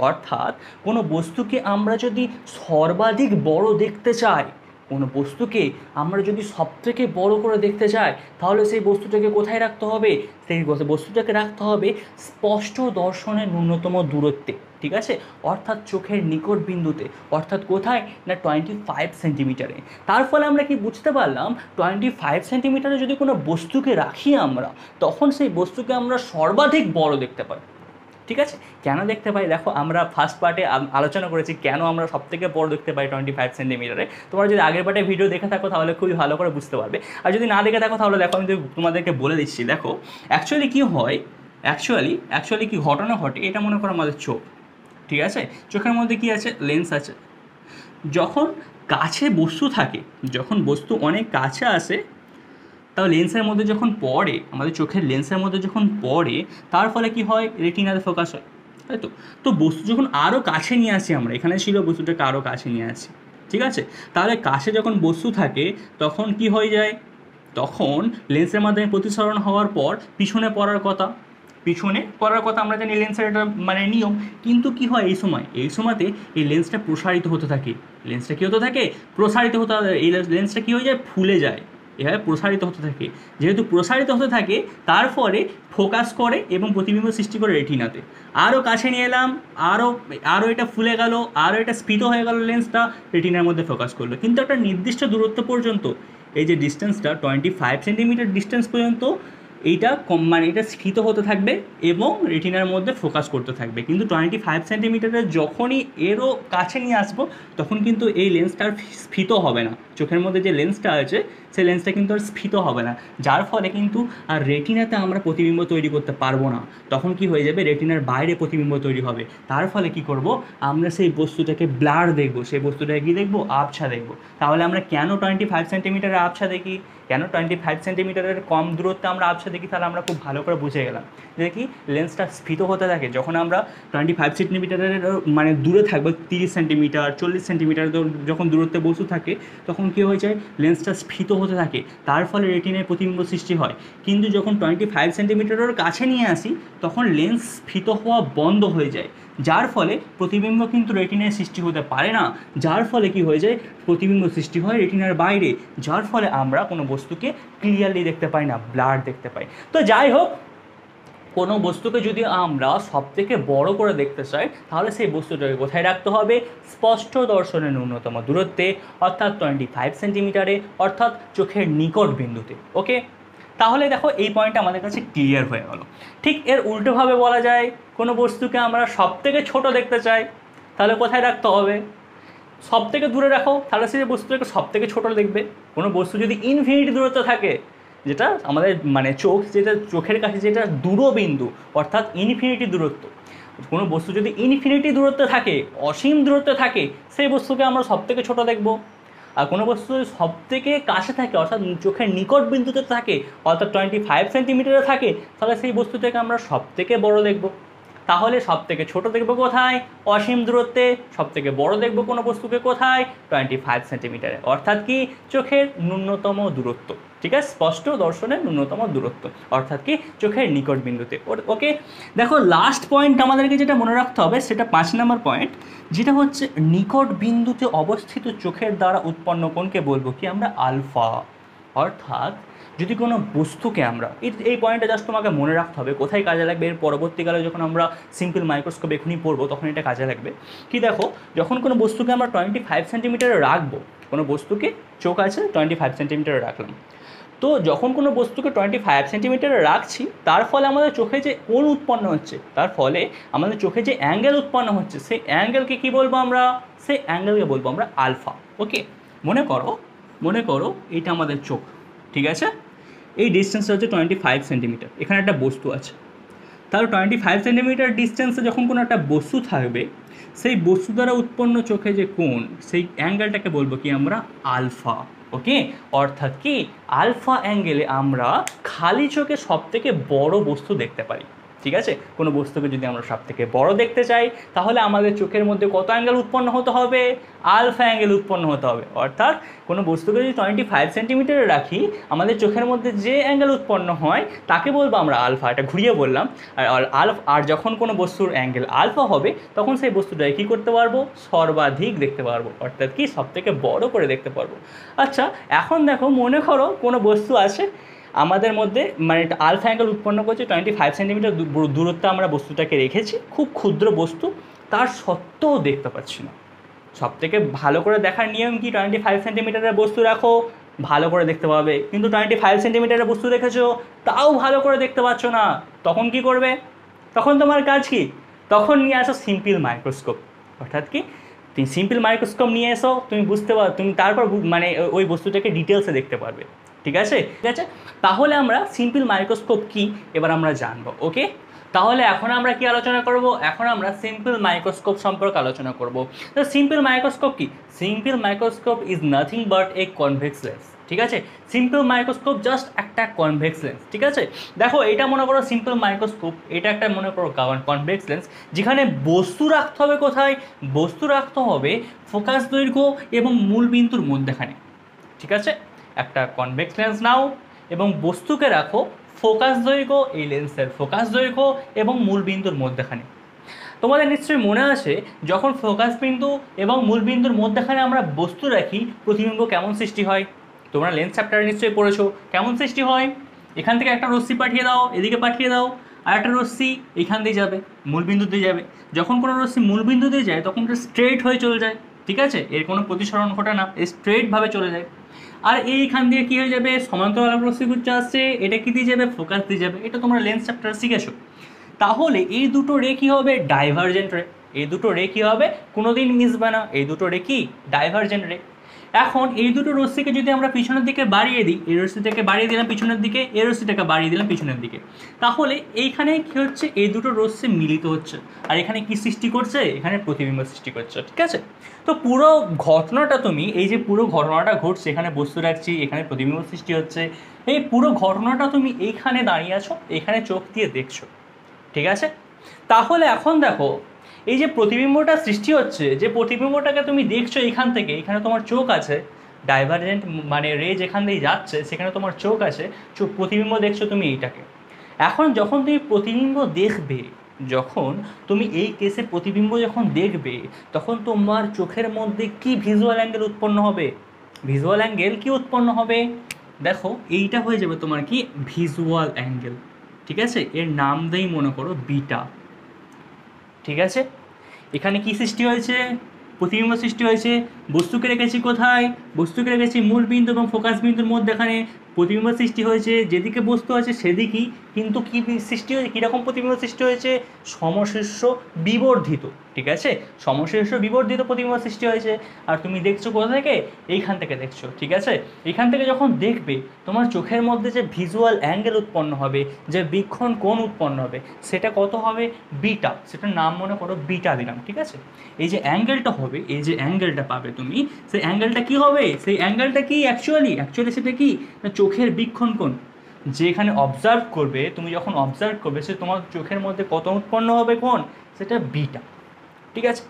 অর্থাৎ কোনো বস্তুকে আমরা যদি সর্বাধিক বড় দেখতে চাই, কোনো বস্তুকে আমরা যদি সবথেকে বড় করে দেখতে চাই, তাহলে সেই বস্তুটাকে কোথায় রাখতে হবে, সেই বস্তুটাকে রাখতে হবে স্পষ্ট দর্শনের ন্যূনতম দূরত্বে। ঠিক আছে, অর্থাৎ চোখের নিকট বিন্দুতে, অর্থাৎ কোথায় না 25 সেন্টিমিটারে। তার ফলে আমরা কি বুঝতে পারলাম, 25 সেন্টিমিটারে যদি কোনো বস্তুকে রাখি আমরা, তখন সেই বস্তুকে আমরা সর্বাধিক বড় দেখতে পাই। ঠিক আছে, কেন দেখতে পাই দেখো, আমরা ফার্স্ট পার্টে আলোচনা করেছি কেন আমরা সবথেকে বড় দেখতে পাই 25 সেন্টিমিটারে। তোমরা যদি আগের পার্টে ভিডিও দেখে থাকো তাহলে খুবই ভালো করে বুঝতে পারবে, আর যদি না দেখে থাকো তাহলে দেখো আমি তোমাদেরকে বলে দিচ্ছি। দেখো অ্যাকচুয়ালি কী হয়, অ্যাকচুয়ালি কি ঘটনা ঘটে, এটা মনে করো আমাদের চোখ, ঠিক আছে, চোখের মধ্যে কি আছে, লেন্স আছে। যখন কাছে বস্তু থাকে, যখন বস্তু অনেক কাছে আসে, তাও লেন্সের মধ্যে যখন পড়ে, আমাদের চোখের লেন্সের মধ্যে যখন পড়ে, তার ফলে কি হয়, রেটিনাতে ফোকাস হয়, তাই তো। তো বস্তু যখন আরও কাছে নিয়ে আসি আমরা, এখানে ছিল বস্তুটাকে আরও কাছে নিয়ে আসি, ঠিক আছে, তাহলে কাছে যখন বস্তু থাকে তখন কি হয়ে যায়, তখন লেন্সের মাধ্যমে প্রতিসরণ হওয়ার পর পিছনে পড়ার কথা, আমরা জানি লেন্সের একটা মানে নিয়ম। কিন্তু কি হয়, এই সময়তে এই লেন্সটা প্রসারিত হতে থাকে, এই লেন্সটা কি হয়ে যায়, ফুলে যায়, এভাবে প্রসারিত হতে থাকে। যেহেতু প্রসারিত হতে থাকে, তার ফলে ফোকাস করে এবং প্রতিবিম্ব সৃষ্টি করে রেটিনাতে। আরও কাছে নিয়ে এলাম, আরও এটা ফুলে গেল, আরও এটা স্ফীত হয়ে গেল, লেন্সটা রেটিনার মধ্যে ফোকাস করলো। কিন্তু একটা নির্দিষ্ট দূরত্ব পর্যন্ত, এই যে ডিস্টেন্সটা 25 সেন্টিমিটার ডিস্টেন্স পর্যন্ত এইটা মানে এটা স্ফীত হতে থাকবে এবং রেটিনার মধ্যে ফোকাস করতে থাকবে। কিন্তু 25 সেন্টিমিটারের যখনই এরও কাছে নিয়ে আসবো, তখন কিন্তু এই লেন্সটা আর স্ফীত হবে না, চোখের মধ্যে যে লেন্সটা আছে সেই লেন্সটা কিন্তু আর স্ফীত হবে না, যার ফলে কিন্তু আর রেটিনাতে আমরা প্রতিবিম্ব তৈরি করতে পারবো না। তখন কি হয়ে যাবে, রেটিনার বাইরে প্রতিবিম্ব তৈরি হবে। তার ফলে কি করব, আমরা সেই বস্তুটাকে ব্লার দেখবো, সেই বস্তুটাকে কী দেখবো, আবছা দেখবো। তাহলে আমরা কেন 25 সেন্টিমিটারের আবছা দেখি, কেন 25 সেন্টিমিটারের কম দূরত্বে আমরা আবছা দেখি, তাহলে আমরা খুব ভালো করে বুঝে গেলাম। দেখি লেন্সটা স্ফীত হতে থাকে, যখন আমরা 25 সেন্টিমিটারের মানে দূরে থাকবো, 30 সেন্টিমিটার 40 সেন্টিমিটার যখন দূরত্বে বস্তু থাকে, তখন কী হয়ে যায়, লেন্সটা স্ফীত হতে থাকে, তার ফলে রেটিনায় প্রতিবিম্ব সৃষ্টি হয়। কিন্তু যখন 25 সেন্টিমিটারের কাছে নিয়ে আসি, তখন লেন্স স্ফীত হওয়া বন্ধ হয়ে যায়, যার ফলে প্রতিবিম্ব কিন্তু রেটিনায় সৃষ্টি হতে পারে না, যার ফলে কি হয়ে যায়, প্রতিবিম্ব সৃষ্টি হয় রেটিনার বাইরে, যার ফলে আমরা কোনো বস্তুকে ক্লিয়ারলি দেখতে পাই না, ব্লার দেখতে পাই। তো যাই হোক, কোনো বস্তুকে যদি আমরা সবথেকে বড় করে দেখতে চাই, তাহলে সেই বস্তুটাকে কোথায় রাখতে হবে, স্পষ্ট দর্শনের ন্যূনতম দূরত্বে, অর্থাৎ 25 সেন্টিমিটারে, অর্থাৎ চোখের নিকট বিন্দুতে। ওকে, তাহলে দেখো এই পয়েন্টটা আমাদের কাছে ক্লিয়ার হয়ে গেল। ঠিক এর উল্টোভাবে বলা যায়, কোনো বস্তুকে আমরা সবথেকে ছোট দেখতে চাই, তাহলে কোথায় রাখতে হবে, সব থেকে দূরে রাখো, তাহলে সেই বস্তুটাকে সব থেকে ছোটো দেখবে। কোনো বস্তু যদি ইনফিনিটি দূরত্ব থাকে, যেটা আমাদের মানে যেটা চোখের কাছে যেটা দূরবিন্দু, অর্থাৎ ইনফিনিটি দূরত্ব, কোনো বস্তু যদি ইনফিনিটি দূরত্বে থাকে, অসীম দূরত্বে থাকে, সেই বস্তুকে আমরা সব থেকে ছোটো দেখব। আর কোনো বস্তু যদি সব থেকে কাছে থাকে, অর্থাৎ চোখের নিকট বিন্দুতে থাকে, অর্থাৎ 25 সেন্টিমিটারে থাকে, তাহলে সেই বস্তুটাকে আমরা সব থেকে বড় দেখব। তাহলে সব থেকে ছোটো দেখবো কোথায়, অসীম দূরত্বে। সব থেকে বড় দেখবো কোনো বস্তুকে কোথায়, 25 সেন্টিমিটারে, অর্থাৎ কি, চোখের ন্যূনতম দূরত্ব। ঠিক আছে, স্পষ্ট দর্শনের ন্যূনতম দূরত্ব, অর্থাৎ কি, চোখের নিকট বিন্দুতে। ওকে, দেখো লাস্ট পয়েন্ট আমাদেরকে যেটা মনে রাখতে হবে, সেটা 5 নম্বর পয়েন্ট, যেটা হচ্ছে নিকট বিন্দুতে অবস্থিত চোখের দ্বারা উৎপন্ন কোণকে বলবো কি আমরা, আলফা। অর্থাৎ যদি কোনো বস্তুকে আমরা, এই পয়েন্টটা জাস্ট তোমাকে মনে রাখতে হবে, কোথায় কাজে লাগবে এর পরবর্তীকালে যখন আমরা সিম্পল মাইক্রোস্কোপ এখনই পড়বো, তখন এটা কাজে লাগবে। কি দেখো, যখন কোনো বস্তুকে আমরা 25 সেন্টিমিটারে রাখবো, কোনো বস্তুকে চোখ আছে 25 সেন্টিমিটারে রাখলাম, তো যখন কোনো বস্তুকে 25 সেন্টিমিটারে রাখছি, তার ফলে আমাদের চোখে যে কোণ উৎপন্ন হচ্ছে, তার ফলে আমাদের চোখে যে অ্যাঙ্গেল উৎপন্ন হচ্ছে, সেই অ্যাঙ্গেলকে কী বলবো আমরা, সেই অ্যাঙ্গেলকে বলবো আমরা আলফা। ওকে, মনে করো এইটা আমাদের চোখ, ঠিক আছে, এই ডিস্টেন্সটা হচ্ছে 25 সেন্টিমিটার, এখানে একটা বস্তু আছে। তাহলে 25 সেন্টিমিটার ডিস্টেন্সে যখন কোনো একটা বস্তু থাকবে, সেই বস্তু দ্বারা উৎপন্ন চোখে যে কোণ, সেই অ্যাঙ্গেলটাকে বলবো কি আমরা, আলফা। ওকে, অর্থাৎ কি, আলফা অ্যাঙ্গেলে আমরা খালি চোখে সবথেকে বড় বস্তু দেখতে পারি। ঠিক আছে, কোনো বস্তুকে যদি আমরা সব থেকে বড় দেখতে চাই, তাহলে আমাদের চোখের মধ্যে কত অ্যাঙ্গেল উৎপন্ন হতে হবে, আলফা অ্যাঙ্গেল উৎপন্ন হতে হবে। অর্থাৎ কোনো বস্তুকে যদি 25 সেন্টিমিটারে রাখি, আমাদের চোখের মধ্যে যে অ্যাঙ্গেল উৎপন্ন হয় তাকে বলবো আমরা আলফা। এটা ঘুরিয়ে বললাম। আর যখন কোনো বস্তুর অ্যাঙ্গেল আলফা হবে, তখন সেই বস্তুটাকে কী করতে পারবো, সর্বাধিক দেখতে পারবো, অর্থাৎ কি, সব থেকে বড় করে দেখতে পারবো। আচ্ছা, এখন দেখো, মনে করো কোনো বস্তু আছে আমাদের মধ্যে, মানে একটা আলফা অ্যাঙ্গেল উৎপন্ন করছে, 25 সেন্টিমিটার দূরত্বে আমরা বস্তুটাকে রেখেছি, খুব ক্ষুদ্র বস্তু, তার সত্ত্বেও দেখতে পাচ্ছি না। সব থেকে ভালো করে দেখার নিয়ম কি, 25 সেন্টিমিটারের বস্তু রাখো, ভালো করে দেখতে পাবে। কিন্তু 25 সেন্টিমিটারের বস্তু রেখেছো, তাও ভালো করে দেখতে পাচ্ছ না, তখন কি করবে, তখন তোমার কাজ কি, তখন নিয়ে আসো সিম্পল মাইক্রোস্কোপ। অর্থাৎ কি, তুমি সিম্পল মাইক্রোস্কোপ নিয়ে এসো, তুমি বুঝতে পারো, তুমি তারপর মানে ওই বস্তুটাকে ডিটেলসে দেখতে পারবে। ঠিক আছে, ঠিক আছে। তাহলে আমরা সিম্পল মাইক্রোস্কোপ কি এবার আমরা জানবো। ওকে, তাহলে এখন আমরা কি আলোচনা করব, এখন আমরা সিম্পল মাইক্রোস্কোপ সম্পর্কে আলোচনা করব। তো সিম্পল মাইক্রোস্কোপ কি? Simple microscope is nothing but A convex lens. ঠিক আছে, সিম্পল মাইক্রোস্কোপ জাস্ট একটা কনভেক্স লেন্স। ঠিক আছে, দেখো এটা মনে করো সিম্পল মাইক্রোস্কোপ, এটা একটা মনে করো কনভেক্স লেন্স, যেখানে বস্তু রাখতে হবে কোথায়? বস্তু রাখতে হবে ফোকাস দৈর্ঘ্য এবং মূল বিন্দুর মধ্যখানে। ঠিক আছে, একটা কনভেক্স লেন্স নাও এবং বস্তুকে রাখো ফোকাস দৈর্ঘ্য, এই লেন্সের ফোকাস দৈর্ঘ্য এবং মূল বিন্দুর মধ্যখানে। তোমাদের নিশ্চয়ই মনে আছে, যখন ফোকাস বিন্দু এবং মূল বিন্দুর মধ্যখানে আমরা বস্তু রাখি, প্রতিবিম্ব কেমন সৃষ্টি হয়? তোমরা লেন্স চ্যাপ্টারে নিশ্চয়ই পড়েছো, কেমন সৃষ্টি হয়? এখান থেকে একটা রশ্মি পাঠিয়ে দাও, এদিকে পাঠিয়ে দাও, আর একটা রশ্মি এখান দিয়ে যাবে, মূল বিন্দুতে যাবে। যখন কোনো রশ্মি মূল বিন্দুতে যায় তখন এটা স্ট্রেট হয়ে চলে যায়। ঠিক আছে, এর কোনো প্রতিসরণ ঘটে না, স্ট্রেটভাবে চলে যায়। আর এইখান দিয়ে কী হয়ে যাবে, সমান্তরাল রশ্মিগুচ্ছ আসছে, এটা কী দিয়ে যাবে? ফোকাস দিয়ে যাবে। এটা তোমরা লেন্স চ্যাপ্টার শিখেছো। তাহলে এই দুটো রে কী হবে? ডাইভারজেন্ট রে। এই দুটো রে কী হবে? কোনোদিন মিশবে না, এই দুটো রে কি? ডাইভারজেন্ট রে। এখন এই দুটো রশ্মিকে যদি আমরা পিছনের দিকে বাড়িয়ে দিই, এই রশ্মিটাকে বাড়িয়ে দিলাম পিছনের দিকে, এই রশ্মিটাকে বাড়িয়ে দিলাম পিছনের দিকে, তাহলে এইখানে কী হচ্ছে? এই দুটো রশ্মি মিলিত হচ্ছে, আর এখানে কি সৃষ্টি করছে? এখানে প্রতিবিম্ব সৃষ্টি করছে। ঠিক আছে, তো পুরো ঘটনাটা তুমি, এই যে পুরো ঘটনাটা ঘটছে, এখানে বস্তু রাখছি, এখানে প্রতিবিম্ব সৃষ্টি হচ্ছে, এই পুরো ঘটনাটা তুমি এইখানে দাঁড়িয়ে আছো, এখানে চোখ দিয়ে দেখছো। ঠিক আছে, তাহলে এখন দেখো, এই যে প্রতিবিম্বটা সৃষ্টি হচ্ছে, যে প্রতিবিম্বটাকে তুমি দেখছো এখান থেকে, এখানে তোমার চোখ আছে, ডাইভারজেন্ট মানে রে যেখান দিয়ে যাচ্ছে সেখানে তোমার চোখ আছে, প্রতিবিম্ব দেখছো তুমি এইটাকে। এখন যখন তুমি প্রতিবিম্ব দেখবে, যখন তুমি এই কেসে প্রতিবিম্ব যখন দেখবে, তখন তোমার চোখের মধ্যে কি ভিজুয়াল অ্যাঙ্গেল উৎপন্ন হবে? ভিজুয়াল অ্যাঙ্গেল কি উৎপন্ন হবে? দেখো এইটা হয়ে যাবে তোমার কি? Visual angle. ঠিক আছে, এর নাম দেই মনে করো বিটা। ঠিক আছে, এখানে কি সৃষ্টি হয়েছে? প্রতিবিম্ব সৃষ্টি হয়েছে। বস্তুকে রেখেছি কোথায়? বস্তুকে রেখেছি মূল বিন্দু এবং ফোকাস বিন্দুর মধ্যেখানে। প্রতিবিম্ব সৃষ্টি হয়েছে, যেদিকে বস্তু আছে সেদিকেই, কিন্তু কি সৃষ্টি হয়েছে? কীরকম প্রতিবিম্ব সৃষ্টি হয়েছে? সমশীর্ষ বিবর্ধিত। ঠিক আছে, সমশীর্ষ বিবর্ধিত প্রতিবিম্ব সৃষ্টি হয়েছে। আর তুমি দেখছো কোথা থেকে? এইখান থেকে দেখছো। ঠিক আছে, এখান থেকে যখন দেখবে, তোমার চোখের মধ্যে যে ভিজুয়াল অ্যাঙ্গেল উৎপন্ন হবে, যে বীক্ষণ কোণ উৎপন্ন হবে, সেটা কত হবে? বিটা। সেটার নাম মনে করো বিটা দিলাম। ঠিক আছে, এই যে অ্যাঙ্গেলটা হবে, এই যে অ্যাঙ্গেলটা পাবে তুমি, সেই অ্যাঙ্গেলটা কি হবে? সেই অ্যাঙ্গেলটা কি অ্যাকচুয়ালি সেটা কি? না, চোখের বীক্ষণ কোণ যেখানে অবজার্ভ করবে, তুমি যখন অবজার্ভ করবে, সে তোমার চোখের মধ্যে কত উৎপন্ন হবে কোণ? সেটা বিটা। ঠিক আছে,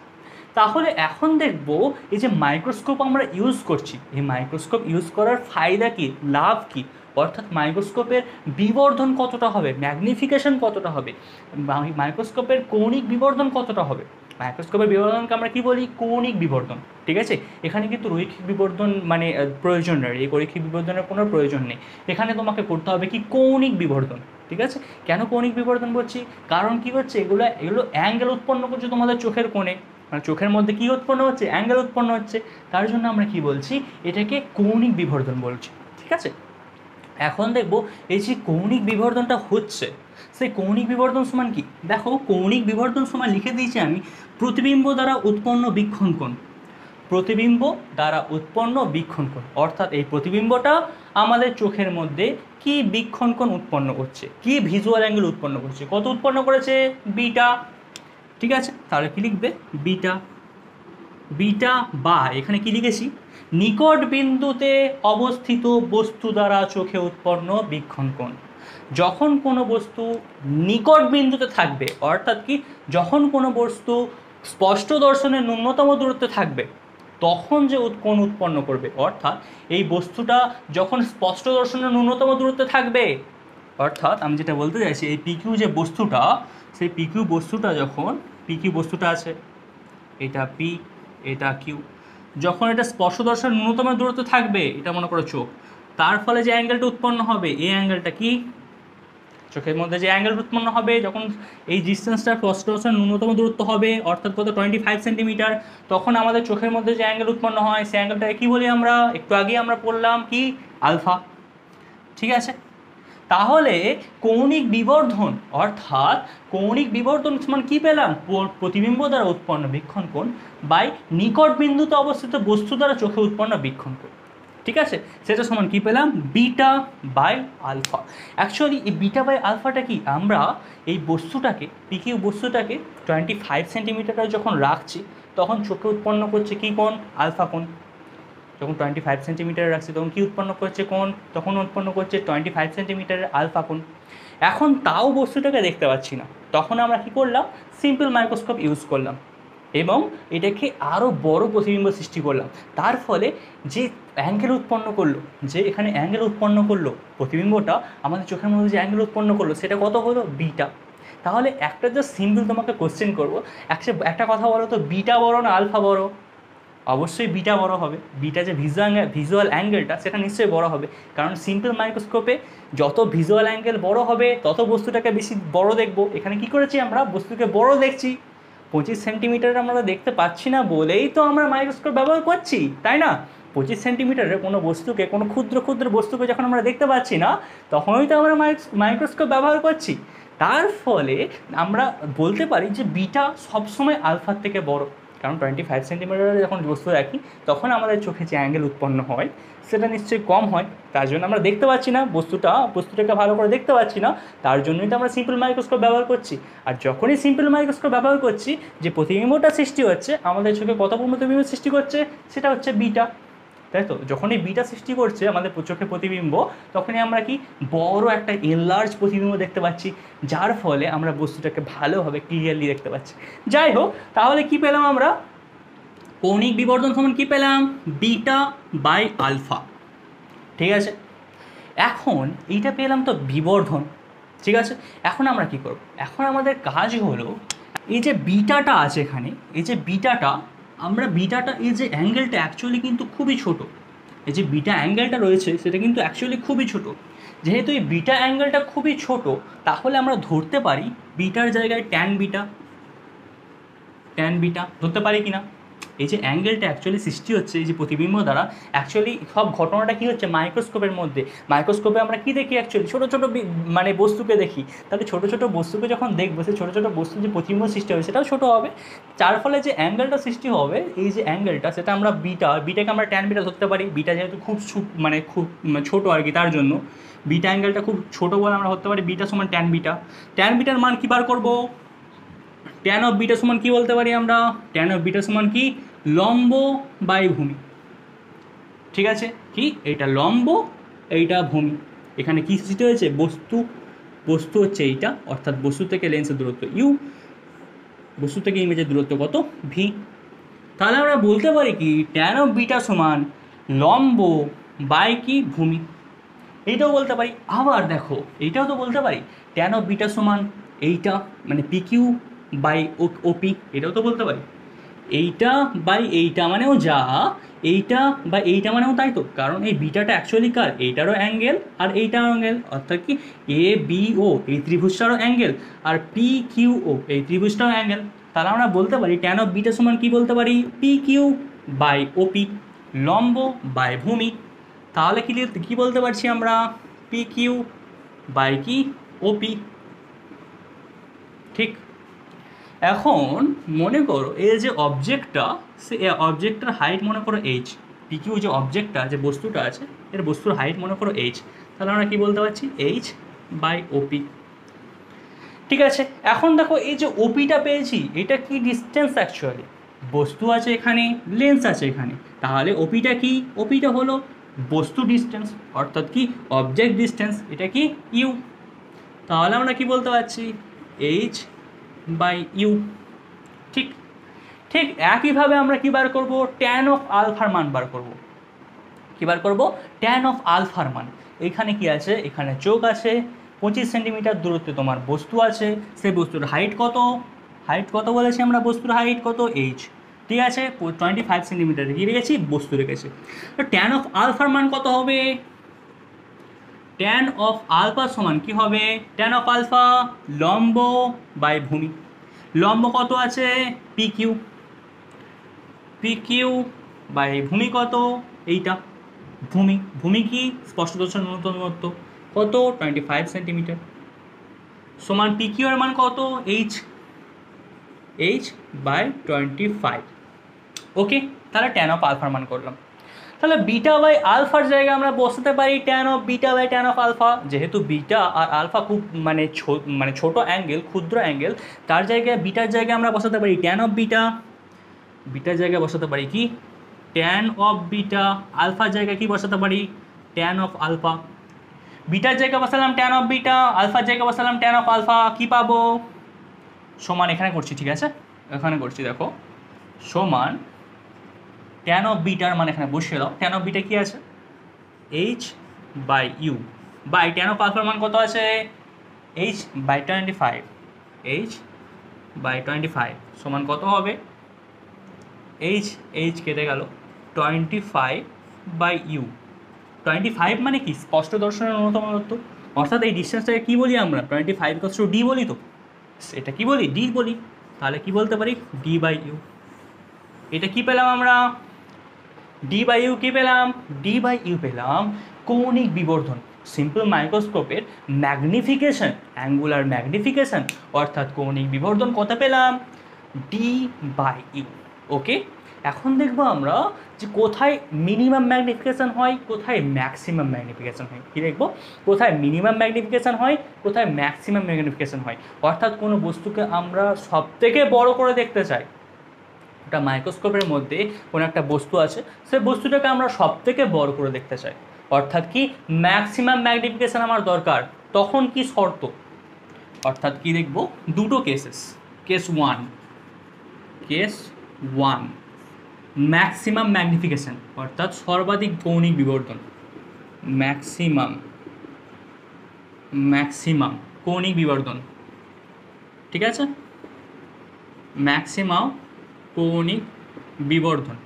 তাহলে এখন দেখবো এই যে মাইক্রোস্কোপ আমরা ইউজ করছি, এই মাইক্রোস্কোপ ইউজ করার ফায়দা কি, লাভ কি, অর্থাৎ মাইক্রোস্কোপের বিবর্ধন কতটা হবে, ম্যাগনিফিকেশন কতটা হবে, মাইক্রোস্কোপের কৌণিক বিবর্ধন কতটা হবে। মাইক্রোস্কোপের বিবর্ধনকে আমরা কি বলি? কৌণিক বিবর্ধন। ঠিক আছে, এখানে কিন্তু রৈখিক বিবর্ধন মানে প্রয়োজন নেই, এই রৈখিক বিবর্ধনের কোনো প্রয়োজন নেই। এখানে তোমাকে করতে হবে কি? কৌণিক বিবর্ধন। ঠিক আছে, কেন কৌণিক বিবর্ধন বলছি? কারণ কি হচ্ছে, এগুলো অ্যাঙ্গেল উৎপন্ন করছে তোমাদের চোখের কোণে, মানে চোখের মধ্যে কি উৎপন্ন হচ্ছে? অ্যাঙ্গেল উৎপন্ন হচ্ছে। তার জন্য আমরা কি বলছি? এটাকে কৌণিক বিবর্ধন বলছি। ঠিক আছে, এখন দেখব এই যে কৌণিক বিবর্ধনটা হচ্ছে, সেই কৌণিক বিবর্ধন সমান কি? দেখো, কৌণিক বিবর্ধন সমান লিখে দিয়েছি আমি প্রতিবিম্ব দ্বারা উৎপন্ন বীক্ষণ কোণ। প্রতিবিম্ব দ্বারা উৎপন্ন বীক্ষণ কোণ, অর্থাৎ এই প্রতিবিম্বটা আমাদের চোখের মধ্যে কি বীক্ষণ কোণ উৎপন্ন করছে, কি ভিজুয়াল অ্যাঙ্গেল উৎপন্ন করছে, কত উৎপন্ন করেছে? বিটা। ঠিক আছে, তাহলে কি লিখবে? বিটা। বিটা বা এখানে কি লিখেছি? নিকট বিন্দুতে অবস্থিত বস্তু দ্বারা চোখে উৎপন্ন বীক্ষণ কোণ। যখন কোনো বস্তু নিকট বিন্দুতে থাকবে, অর্থাৎ কি, যখন কোনো বস্তু স্পষ্ট দর্শনের ন্যূনতম দূরত্বে থাকবে, তখন যে কোণ উৎপন্ন করবে, অর্থাৎ এই বস্তুটা যখন স্পষ্ট দর্শনের ন্যূনতম দূরত্বে থাকবে, অর্থাৎ আমি যেটা বলতে চাইছি, এই পিকিউ যে বস্তুটা, সেই পিকিউ বস্তুটা যখন, পিকিউ বস্তুটা আছে, এটা পি, এটা কিউ, যখন এটা স্পর্শ দর্শনের ন্যূনতম দূরত্ব থাকবে, এটা মনে করো চোখ, তার ফলে যে অ্যাঙ্গেলটা উৎপন্ন হবে, এই অ্যাঙ্গেলটা কি? চোখের মধ্যে যে অ্যাঙ্গেল উৎপন্ন হবে যখন এই ডিস্টেন্সটা স্পর্শ দর্শনের ন্যূনতম দূরত্ব হবে, অর্থাৎ কত? 25 সেন্টিমিটার, তখন আমাদের চোখের মধ্যে যে অ্যাঙ্গেল উৎপন্ন হয়, সেই অ্যাঙ্গেলটাকে কী বলি আমরা? একটু আগেই আমরা পড়লাম কি? আলফা। ঠিক আছে, তাহলে কৌণিক বিবর্ধন অর্থাৎ কৌণিক বিবর্ধন সমান কি পেলাম, প্রতিবিম্ব দ্বারা উৎপন্ন বীক্ষণ কোণ বাই নিকট বিন্দুতে অবস্থিত বস্তু দ্বারা চোখে উৎপন্ন বীক্ষণ কোণ। ঠিক আছে, সেটা সমান কি পেলাম, বিটা বাই আলফা। অ্যাকচুয়ালি এই বিটা বাই আলফাটা কি, আমরা এই বস্তুটাকে পিকিউ বস্তুটাকে 25 সেন্টিমিটারে যখন রাখছি তখন চোখে উৎপন্ন করছে কি কোণ, আলফা কোণ। যখন 25 সেন্টিমিটারে রাখছি তখন কি উৎপন্ন করছে কোণ, তখন উৎপন্ন করছে 25 সেন্টিমিটারের আলফা কোণ। এখন তাও বস্তুটাকে দেখতে পাচ্ছি না, তখন আমরা কি করলাম, সিম্পল মাইক্রোস্কোপ ইউজ করলাম এবং এটাকে আরও বড় প্রতিবিম্ব সৃষ্টি করলাম। তার ফলে যে অ্যাঙ্গেল উৎপন্ন করলো, যে এখানে অ্যাঙ্গেল উৎপন্ন করলো প্রতিবিম্বটা আমাদের চোখের মধ্যে যে অ্যাঙ্গেল উৎপন্ন করলো সেটা কত হলো, বিটা। তাহলে একটা জাস্ট সিম্পল তোমাকে কোশ্চেন করবো, একটা কথা বলো তো, বিটা বড় না আলফা বড়? অবশ্যই বিটা বড় হবে। বিটা যে ভিজুয়াল অ্যাঙ্গেলটা সেটা নিশ্চয়ই বড় হবে, কারণ সিম্পল মাইক্রোস্কোপে যত ভিজুয়াল অ্যাঙ্গেল বড় হবে তত বস্তুটাকে বেশি বড় দেখবো। এখানে কি করেছি আমরা, বস্তুকে বড় দেখছি। 25 সেন্টিমিটার আমরা দেখতে পাচ্ছি না বলেই তো আমরা মাইক্রোস্কোপ ব্যবহার করছি, তাই না? 25 সেন্টিমিটারের কোনো বস্তুকে, কোনো ক্ষুদ্র ক্ষুদ্র বস্তুকে যখন আমরা দেখতে পাচ্ছি না তখনই তো আমরা মাইক্রোস্কোপ ব্যবহার করছি। তার ফলে আমরা বলতে পারি যে বিটা সবসময় আলফার থেকে বড়, কারণ 25 সেন্টিমিটারে যখন বস্তু রাখি তখন আমাদের চোখে যে অ্যাঙ্গেল উৎপন্ন হয় সেটা নিশ্চয়ই কম হয়, তার জন্য আমরা দেখতে পাচ্ছি না বস্তুটাকে ভালো করে দেখতে পাচ্ছি না, তার জন্যই তো আমরা সিম্পল মাইক্রোস্কোপ ব্যবহার করছি। আর যখনই সিম্পল মাইক্রোস্কোপ ব্যবহার করছি, যে প্রতিবিম্বটা সৃষ্টি হচ্ছে আমাদের চোখে কত প্রতিবিম্ব সৃষ্টি করছে, সেটা হচ্ছে বিটা, তাই তো? যখনই বিটা সৃষ্টি করছে আমাদের চোখে প্রতিবিম্ব, তখনই আমরা কি বড় একটা এনলার্জ প্রতিবিম্ব দেখতে পাচ্ছি, যার ফলে আমরা বস্তুটাকে ভালোভাবে ক্লিয়ারলি দেখতে পাচ্ছি। যাই হোক, তাহলে কি পেলাম আমরা, কৌণিক বিবর্ধন সমান কি পেলাম, বিটা বাই আলফা। ঠিক আছে, এখন এইটা পেলাম তো বিবর্ধন, ঠিক আছে। এখন আমরা কি করব, এখন আমাদের কাজ হলো এই যে বিটাটা আছে এখানে, এই যে বিটাটা, আমরা বিটাটা, এই যে অ্যাঙ্গেলটা অ্যাকচুয়ালি কিন্তু খুবই ছোট, এই যে বিটা অ্যাঙ্গেলটা রয়েছে সেটা কিন্তু অ্যাকচুয়ালি খুবই ছোট। যেহেতু এই বিটা অ্যাঙ্গেলটা খুবই ছোট, তাহলে আমরা ধরতে পারি বিটার জায়গায় ট্যান বিটা ধরতে পারি কিনা। এই যে অ্যাঙ্গেলটা অ্যাকচুয়ালি সৃষ্টি হচ্ছে এই যে প্রতিবিম্ব দ্বারা, অ্যাকচুয়ালি সব ঘটনাটা কী হচ্ছে, মাইক্রোস্কোপের মধ্যে। মাইক্রোস্কোপে আমরা কী দেখি, অ্যাকচুয়ালি ছোটো ছোটো মানে বস্তুকে দেখি। তাহলে ছোটো ছোটো বস্তুকে যখন দেখবো, সেই ছোটো ছোটো বস্তু যে প্রতিবিম্ব সৃষ্টি হবে সেটাও ছোটো হবে, যার ফলে যে অ্যাঙ্গেলটা সৃষ্টি হবে, এই যে অ্যাঙ্গেলটা, সেটা আমরা বিটাকে আমরা ট্যান বিটা ধরতে পারি। বিটা যেহেতু খুব ছোটো আর কি, তার জন্য বিটা অ্যাঙ্গেলটা খুব ছোটো বলে আমরা ধরতে পারি বিটা সমান ট্যান বিটার মান কী বার করবো, ট্যান অফ বিটা সমান কী বলতে পারি আমরা, ট্যান অফ বিটা সমান কি, লম্ব বাই ভূমি। ঠিক আছে, কি এইটা লম্ব, এইটা ভূমি। এখানে কি সৃষ্টি হয়েছে, বস্তু হচ্ছে এইটা, অর্থাৎ বস্তু থেকে লেন্সের দূরত্ব ইউ, বস্তু থেকে ইমেজের দূরত্ব কত, ভি। তাহলে আমরা বলতে পারি কি, ট্যান অফ বিটা সমান লম্ব বাই কি, ভূমি। এইটাও বলতে পারি। আবার দেখো, এইটাও তো বলতে পারি, ট্যান অফ বিটা সমান এইটা, মানে পি কিউ বাই ওপি, এটাও তো বলতে পারি। এইটা বাই এইটা মানেও যা, এইটা বা এইটা মানেও তাই তো, কারণ এই বিটাটা অ্যাকচুয়ালি কার, এইটারও অ্যাঙ্গেল আর এইটারও অ্যাঙ্গেল, অর্থাৎ কি এ বি ও এই ত্রিভুজটারও অ্যাঙ্গেল, আর পি কিউ ও এই ত্রিভুজটারও অ্যাঙ্গেল। তাহলে আমরা বলতে পারি ট্যান অফ বিটা সমান কি বলতে পারি, পি কিউ বাই ওপি, লম্ব বাই ভূমি। তাহলে কি বলতে পারছি আমরা, পি কিউ বাই কি, ওপি। ঠিক, এখন মনে করো এই যে অবজেক্টটা, সে অবজেক্টটার হাইট মনে করো এইচ, পিকিউ যে অবজেক্টটা, যে বস্তুটা আছে এর বস্তুর হাইট মনে করো এইচ, তাহলে আমরা কি বলতে পারছি, এইচ বাই ওপি। ঠিক আছে, এখন দেখো এই যে ওপিটা পেয়েছি, এটা কি ডিস্টেন্স, অ্যাকচুয়ালি বস্তু আছে এখানে, লেন্স আছে এখানে, তাহলে ওপিটা কি, ওপিটা হলো বস্তু ডিস্টেন্স, অর্থাৎ কি অবজেক্ট ডিস্টেন্স, এটা কি ইউ। তাহলে আমরা কি বলতে পারছি, এইচ বাই ইউ। ঠিক ঠিক একইভাবে আমরা কী বার করবো, ট্যান অফ আলফার মান বার করবো। কী বার করবো, ট্যান অফ আলফার মান। এখানে কি আছে, এখানে চোখ আছে, 25 সেন্টিমিটার দূরত্বে তোমার বস্তু আছে, সেই বস্তুর হাইট কত বলেছি আমরা, বস্তুর হাইট কত, এইচ। ঠিক আছে, 25 সেন্টিমিটার কী রেখেছি, বস্তু রেখেছি। তো ট্যান অফ আলফার মান কত হবে, ট্যান অফ আলফা সমান কি হবে, ট্যান অফ আলফা লম্ব বাই ভূমি। লম্ব কত আছে, পি কিউ বাই ভূমি কত, এইটা ভূমি কি স্পষ্টদর্শন ন্যূনতম দূরত্ব, কত 25 সেন্টিমিটার, সমান পি কিউ এর মান কত h/25। ওকে, তাহলে ট্যান অফ আলফার মান করলাম। তাহলে বিটা বাই আলফার জায়গায় আমরা বসাতে পারি tan of beta by tan of alpha. যেহেতু বিটা আর আলফা খুব মানে ছোট অ্যাঙ্গেল, ক্ষুদ্র অ্যাঙ্গেল, তার জায়গায় বিটার জায়গায় আমরা বসাতে পারি ট্যান অফ বিটা। বিটার জায়গায় বসাতে পারি কি ট্যান অফ বিটা। আলফার জায়গায় কি বসাতে পারি ট্যান অফ আলফা। বিটার জায়গায় বসালাম ট্যান অফ বিটা, আলফার জায়গায় বসালাম ট্যান অফ আলফা। কি পাবো সমান, এখানে করছি ঠিক আছে, এখানে করছি দেখো, সমান ট্যান অফ বিটার মানে এখানে বসিয়ে দাও। ট্যান অফ বিটা কি আছে h/u বাই ট্যান অফ আলফার মান কত আছে h/25। h/25 সমান কত হবে h কেটে গেল 25/u। 25 মানে কি স্পষ্ট দর্শনের ন্যূনতম দূরত্ব, অর্থাৎ এই ডিস্টেন্সটাকে কী বলি আমরা 25 ডি বলি। তো এটা কি বলি ডি বলি, তাহলে কি বলতে পারি d/u। এটা কি পেলাম আমরা d/u কি পেলাম d/u পেলাম কৌণিক বিবর্ধন, সিম্পল মাইক্রোস্কোপের ম্যাগনিফিকেশন, অ্যাঙ্গুলার ম্যাগনিফিকেশন অর্থাৎ কৌণিক বিবর্ধন কত পেলাম d/u। ওকে, এখন দেখবো আমরা যে কোথায় মিনিমাম ম্যাগনিফিকেশন হয়, কোথায় ম্যাক্সিমাম ম্যাগনিফিকেশন হয়। কি দেখবো কোথায় মিনিমাম ম্যাগনিফিকেশন হয়, কোথায় ম্যাক্সিমাম ম্যাগনিফিকেশন হয়। অর্থাৎ কোনো বস্তুকে আমরা সবথেকে বড় করে দেখতে চাই, একটা মাইক্রোস্কোপের মধ্যে কোনো একটা বস্তু আছে, সেই বস্তুটাকে আমরা সবথেকে বড় করে দেখতে চাই, অর্থাৎ কি ম্যাক্সিমাম ম্যাগনিফিকেশন আমার দরকার। তখন কি শর্ত, অর্থাৎ কি দেখবো দুটো cases. Case one maximum magnification অর্থাৎ সর্বাধিক কৌণিক বিবর্ধন, ম্যাক্সিমাম কৌণিক বিবর্ধন, ঠিক আছে, ম্যাক্সিমাম কৌণিক বিবর্ধন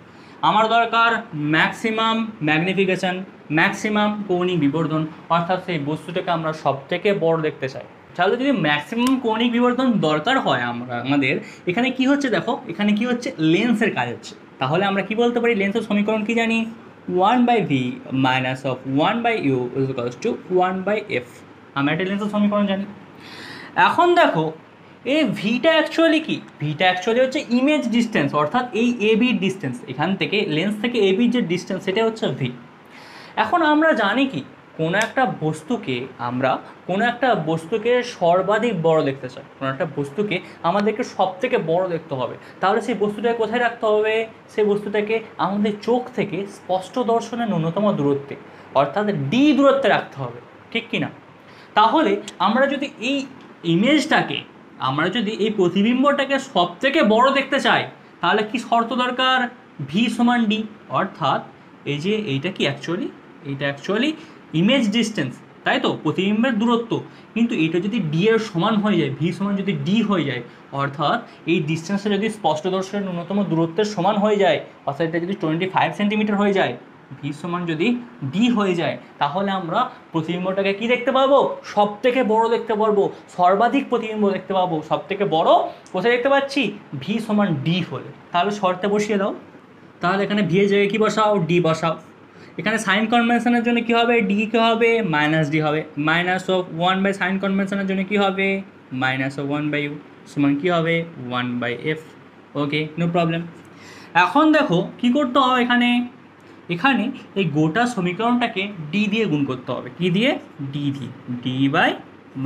আমার দরকার, ম্যাক্সিমাম ম্যাগনিফিকেশন, ম্যাক্সিমাম কৌণিক বিবর্ধন, অর্থাৎ সেই বস্তুটাকে আমরা সব থেকে বড় দেখতে চাই। তাহলে যদি ম্যাক্সিমাম কৌণিক বিবর্ধন দরকার হয় আমাদের এখানে কি হচ্ছে দেখো, এখানে কি হচ্ছে লেন্সের কাজ হচ্ছে। তাহলে আমরা কি বলতে পারি লেন্সের সমীকরণ কি জানি 1/v minus of 1/u is equals to 1/f। আমরা একটা লেন্সের সমীকরণ জানি। এখন দেখো এই ভিটা অ্যাকচুয়ালি কি, ভিটা অ্যাকচুয়ালি হচ্ছে ইমেজ ডিস্টেন্স, অর্থাৎ এই এবির ডিস্টেন্স, এখান থেকে লেন্স থেকে এবির যে ডিস্টেন্স সেটা হচ্ছে ভি। এখন আমরা জানি কি কোনো একটা বস্তুকে সর্বাধিক বড় দেখতে চাই, কোনো একটা বস্তুকে আমাদেরকে সব থেকে বড় দেখতে হবে, তাহলে সেই বস্তুটাকে কোথায় রাখতে হবে, সেই বস্তুটাকে আমাদের চোখ থেকে স্পষ্ট দর্শনের ন্যূনতম দূরত্বে অর্থাৎ ডি দূরত্বে রাখতে হবে, ঠিক কি না। তাহলে আমরা যদি এই প্রতিবিম্বটাকে সব থেকে বড় দেখতে চাই, তাহলে কি শর্ত দরকার ভি সমান ডি, অর্থাৎ এই যে এইটা অ্যাকচুয়ালি ইমেজ ডিস্টেন্স, তাই তো প্রতিবিম্বের দূরত্ব, কিন্তু এটা যদি ডি এর সমান হয়ে যায়, ভি সমান যদি ডি হয়ে যায়, অর্থাৎ এই ডিস্টেন্সটা যদি স্পষ্ট দর্শনের ন্যূনতম দূরত্বের সমান হয়ে যায়, অর্থাৎ এটা যদি 25 সেন্টিমিটার হয়ে যায়, ভি সমান যদি ডি হয়ে যায়, তাহলে আমরা প্রতিবিম্বটাকে কি দেখতে পাবো সব থেকে বড় দেখতে পারবো, সর্বাধিক প্রতিবিম্ব দেখতে পাবো। সব থেকে বড় কোথায় দেখতে পাচ্ছি ভি সমান ডি হলে। তাহলে শর্তে বসিয়ে দাও, তাহলে এখানে ভি এর জায়গায় কি বসাও ডি বসাও। এখানে সাইন কনভেনশনের জন্য কি হবে ডি কি হবে মাইনাস ডি হবে, মাইনাস অফ 1/, সাইন কনভেনশনের জন্য কি হবে মাইনাস অফ 1/u সমান কি হবে 1/f। ওকে, নো প্রবলেম। এখন দেখো কি করতে হবে, এখানে এই গোটা সমীকরণটাকে ডি দিয়ে গুণ করতে হবে। কি দিয়ে ডি দিয়ে, D by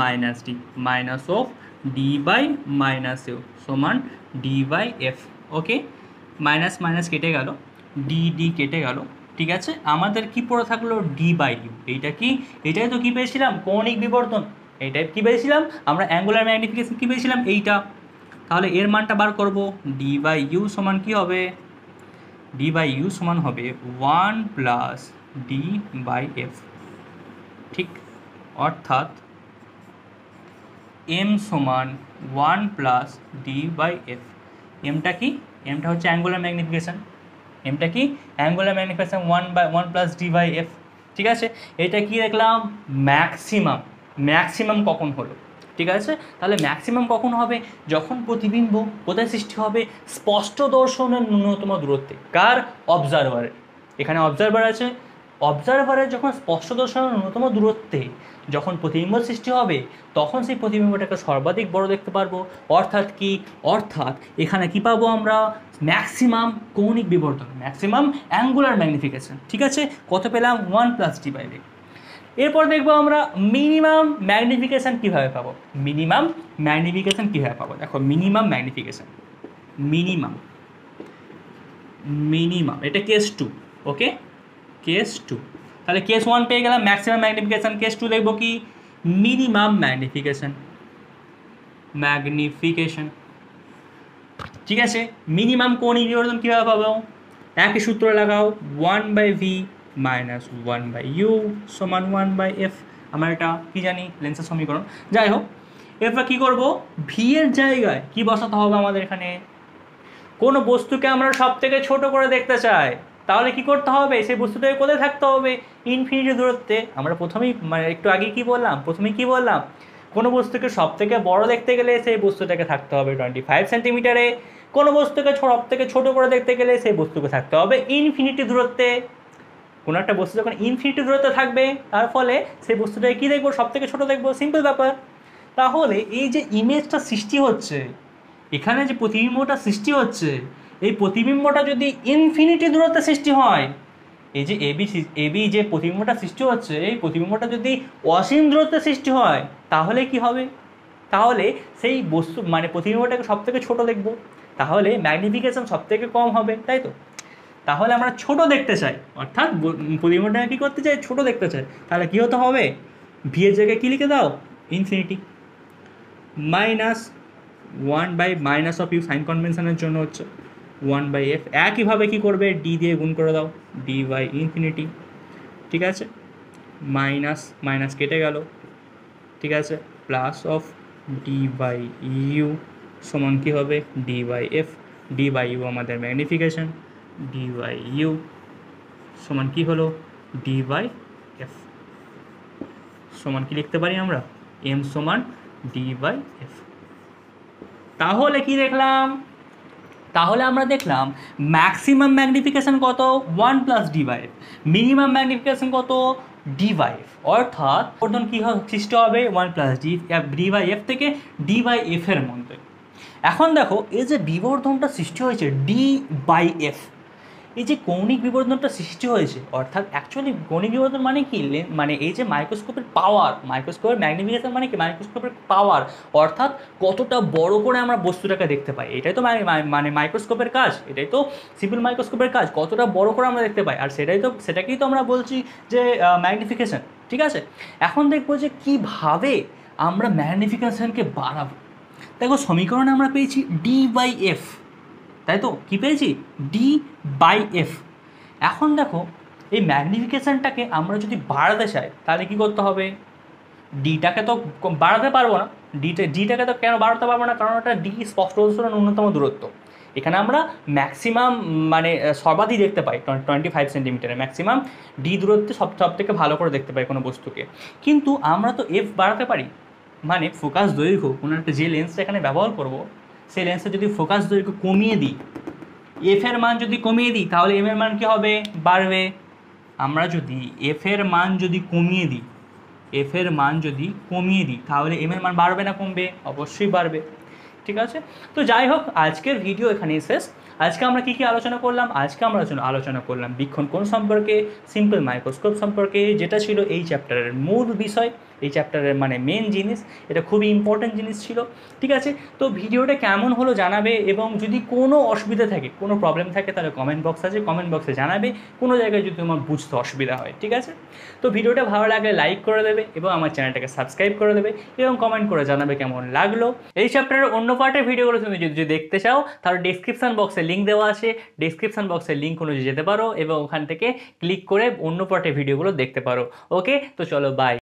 minus D, minus of D by minus U সমান D by F. Okay, minus minus কেটে গেল, ডি কেটে গেল, ঠিক আছে। আমাদের কি পড়ে থাকলো d/u। এটাই তো কি পেয়েছিলাম কৌণিক বিবর্ধন, এইটাই কি পেয়েছিলাম আমরা অ্যাঙ্গুলার ম্যাগনিফিকেশন কি পেয়েছিলাম এইটা। তাহলে এর মানটা বার করব, d/u সমান কি হবে d/u সমান হবে 1 + d/f, ঠিক, অর্থাৎ m সমান 1 + d/f। এমটা কি, এমটা হচ্ছে অ্যাঙ্গুলার ম্যাগনিফিকেশন, এমটা কি অ্যাঙ্গুলার ম্যাগনিফিকেশন 1 + d/f, ঠিক আছে। এটা কি দেখলাম ম্যাক্সিমাম কখন হলো, ঠিক আছে। তাহলে ম্যাক্সিমাম কখন হবে যখন প্রতিবিম্ব কোথায় সৃষ্টি হবে স্পষ্ট দর্শনের ন্যূনতম দূরত্বে, কার অবজারভারের। এখানে অবজারভার আছে, অবজারভারের যখন স্পষ্টদর্শনের ন্যূনতম দূরত্বে যখন প্রতিবিম্ব সৃষ্টি হবে তখন সেই প্রতিবিম্বটাকে সর্বাধিক বড় দেখতে পারবো। অর্থাৎ কি, অর্থাৎ এখানে কি পাবো আমরা, ম্যাক্সিমাম কৌণিক বিবর্ধন, ম্যাক্সিমাম অ্যাঙ্গুলার ম্যাগনিফিকেশন। ঠিক আছে, কত পেলাম, 1+d/v। এরপর দেখবো আমরা মিনিমাম ম্যাগনিফিকেশন কীভাবে পাবো। মিনিমাম ম্যাগনিফিকেশন কীভাবে পাবো, দেখো মিনিমাম ম্যাগনিফিকেশন, মিনিমাম মিনিমাম এটা কেস 2। ওকে, কেস 2, তাহলে কেস 1 পেয়ে গেলাম ম্যাক্সিমাম ম্যাগনিফিকেশন, কেস 2 দেখবো কি, মিনিমাম ম্যাগনিফিকেশন। ম্যাগনিফিকেশন ঠিক আছে, মিনিমাম কৌণিক বিবর্ধন কীভাবে পাবো, একই সূত্র লাগাও, 1/v মাইনাস 1/u সমান 1/f। আমরা এটা কি জানি, লেন্সের সমীকরণ। যাই হোক, এরপর কী করবো, ভি এর জায়গায় কি বসাতে হবে আমাদের এখানে, কোনো বস্তুকে আমরা সব থেকে ছোট করে দেখতে চাই, তাহলে কি করতে হবে, সেই বস্তুটাকে কোথায় থাকতে হবে, ইনফিনিটি দূরত্বে। আমরা প্রথমেই মানে একটু আগে কি বললাম, কোনো বস্তুকে সব থেকে বড় দেখতে গেলে সেই বস্তুটাকে থাকতে হবে 25 সেন্টিমিটারে, কোনো বস্তুকে সব থেকে ছোট করে দেখতে গেলে সেই বস্তুকে থাকতে হবে ইনফিনিটি দূরত্বে। কোনো একটা বস্তু যখন ইনফিনিটি দূরত্বে থাকবে তার ফলে সেই বস্তুটাকে কী দেখবো, সব থেকে ছোটো দেখবো, সিম্পল ব্যাপার। তাহলে এই যে ইমেজটা সৃষ্টি হচ্ছে, এখানে যে প্রতিবিম্বটা সৃষ্টি হচ্ছে, এই প্রতিবিম্বটা যদি ইনফিনিটি দূরত্বে সৃষ্টি হয়, এই যে এবি যে প্রতিবিম্বটা সৃষ্টি হচ্ছে, এই প্রতিবিম্বটা যদি অসীম দূরত্বে সৃষ্টি হয় তাহলে কি হবে, তাহলে সেই বস্তু মানে প্রতিবিম্বটাকে সব থেকে ছোটো দেখবো, তাহলে ম্যাগনিফিকেশন সব থেকে কম হবে, তাই তো। তাহলে আমরা ছোট দেখতে চাই, অর্থাৎ প্রতিবিম্বটাকে কী করতে চাই, ছোট দেখতে চাই, তাহলে কী হতে হবে, ভি এর জায়গায় কী লিখে দাও, infinity minus 1/- of U, sign কনভেনশনের জন্য হচ্ছে 1/f। একইভাবে কী করবে, ডি দিয়ে গুণ করে দাও, d/, ইনফিনিটি। ঠিক আছে, মাইনাস মাইনাস কেটে গেল, ঠিক আছে, প্লাস অফ d/u সমান কী হবে, d/f। d/u আমাদের ম্যাগনিফিকেশন, d/u সমান কী হলো, d/f সমান কি লিখতে পারি আমরা, m সমান d/f। তাহলে কি দেখলাম, তাহলে আমরা দেখলাম ম্যাক্সিমাম ম্যাগনিফিকেশন কত, 1+d/f, মিনিমাম ম্যাগনিফিকেশন কত, d/f। অর্থাৎ বিবর্ধন কী সৃষ্টি হবে, 1+d/f থেকে d/f এর মধ্যে। এখন দেখো এই যে বিবর্ধনটা সৃষ্টি হয়েছে d/f, এই যে কৌণিক বিবর্ধনটা সৃষ্টি হয়েছে, অর্থাৎ অ্যাকচুয়ালি কৌণিক বিবর্ধন মানে কি, মানে এই যে মাইক্রোস্কোপের পাওয়ার, মাইক্রোস্কোপের ম্যাগনিফিকেশন মানে কি, মাইক্রোস্কোপের পাওয়ার, অর্থাৎ কতটা বড় করে আমরা বস্তুটাকে দেখতে পাই, এটাই তো মানে মাইক্রোস্কোপের কাজ, এটাই তো সিম্পল মাইক্রোস্কোপের কাজ, কতটা বড় করে আমরা দেখতে পাই, আর সেটাকেই তো আমরা বলছি যে ম্যাগনিফিকেশন। ঠিক আছে, এখন দেখবো যে কীভাবে আমরা ম্যাগনিফিকেশনকে বাড়াবো। দেখো সমীকরণে আমরা পেয়েছি d/f, তাই তো, কী পেয়েছি, d/f। এখন দেখো এই ম্যাগনিফিকেশানটাকে আমরা যদি বাড়াতে চাই তাহলে কী করতে হবে, ডিটাকে তো বাড়াতে পারবো না, ডিটাকে তো কেন বাড়াতে পারবো না, কারণ ওটা ডি স্পষ্টদর্শনের ন্যূনতম দূরত্ব। এখানে আমরা ম্যাক্সিমাম মানে সর্বাধিক দেখতে পাই 25 সেন্টিমিটারে, ম্যাক্সিমাম ডি দূরত্বে সব থেকে ভালো করে দেখতে পাই কোনো বস্তুকে। কিন্তু আমরা তো এফ বাড়াতে পারি, মানে ফোকাস দৈর্ঘ্য, কোনো একটা যে লেন্সটা এখানে ব্যবহার করব সেই লেন্সে যদি ফোকাস দৈর্ঘ্য কমিয়ে দিই, এফ এর মান যদি কমিয়ে দিই তাহলে এম এর মান কী হবে, বাড়বে। আমরা যদি এফ এর মান যদি কমিয়ে দিই তাহলে এম এর মান বাড়বে না কমবে, অবশ্যই বাড়বে। ঠিক আছে, তো যাই হোক আজকের ভিডিও এখানেই শেষ। আজকে আমরা কী আলোচনা করলাম, আজকে আমরা আলোচনা করলাম বীক্ষণ কোণ সম্পর্কে, সিম্পল মাইক্রোস্কোপ সম্পর্কে, যেটা ছিল এই চ্যাপ্টারের মূল বিষয়, এই চ্যাপ্টারের মানে মেন জিনিস, এটা খুবই ইম্পর্টেন্ট জিনিস ছিল। ঠিক আছে, তো ভিডিওটা কেমন হলো জানাবে, এবং যদি কোনো অসুবিধা থাকে, কোনো প্রবলেম থাকে তাহলে কমেন্ট বক্স আছে, কমেন্ট বক্সে জানাবে, কোনো জায়গায় যদি তোমার বুঝতে অসুবিধা হয়। ঠিক আছে, তো ভিডিওটা ভালো লাগলে লাইক করে দেবে এবং আমার চ্যানেলটাকে সাবস্ক্রাইব করে দেবে এবং কমেন্ট করে জানাবে কেমন লাগলো। এই চ্যাপ্টারের অন্য পার্টের ভিডিওগুলো তুমি যদি দেখতে চাও তাহলে ডেসক্রিপশন বক্সে লিঙ্ক দেওয়া আছে, ডেসক্রিপশন বক্সের লিঙ্ক অনুযায়ী যেতে পারো এবং ওখান থেকে ক্লিক করে অন্য পার্টের ভিডিওগুলো দেখতে পারো। ওকে, তো চলো বাই।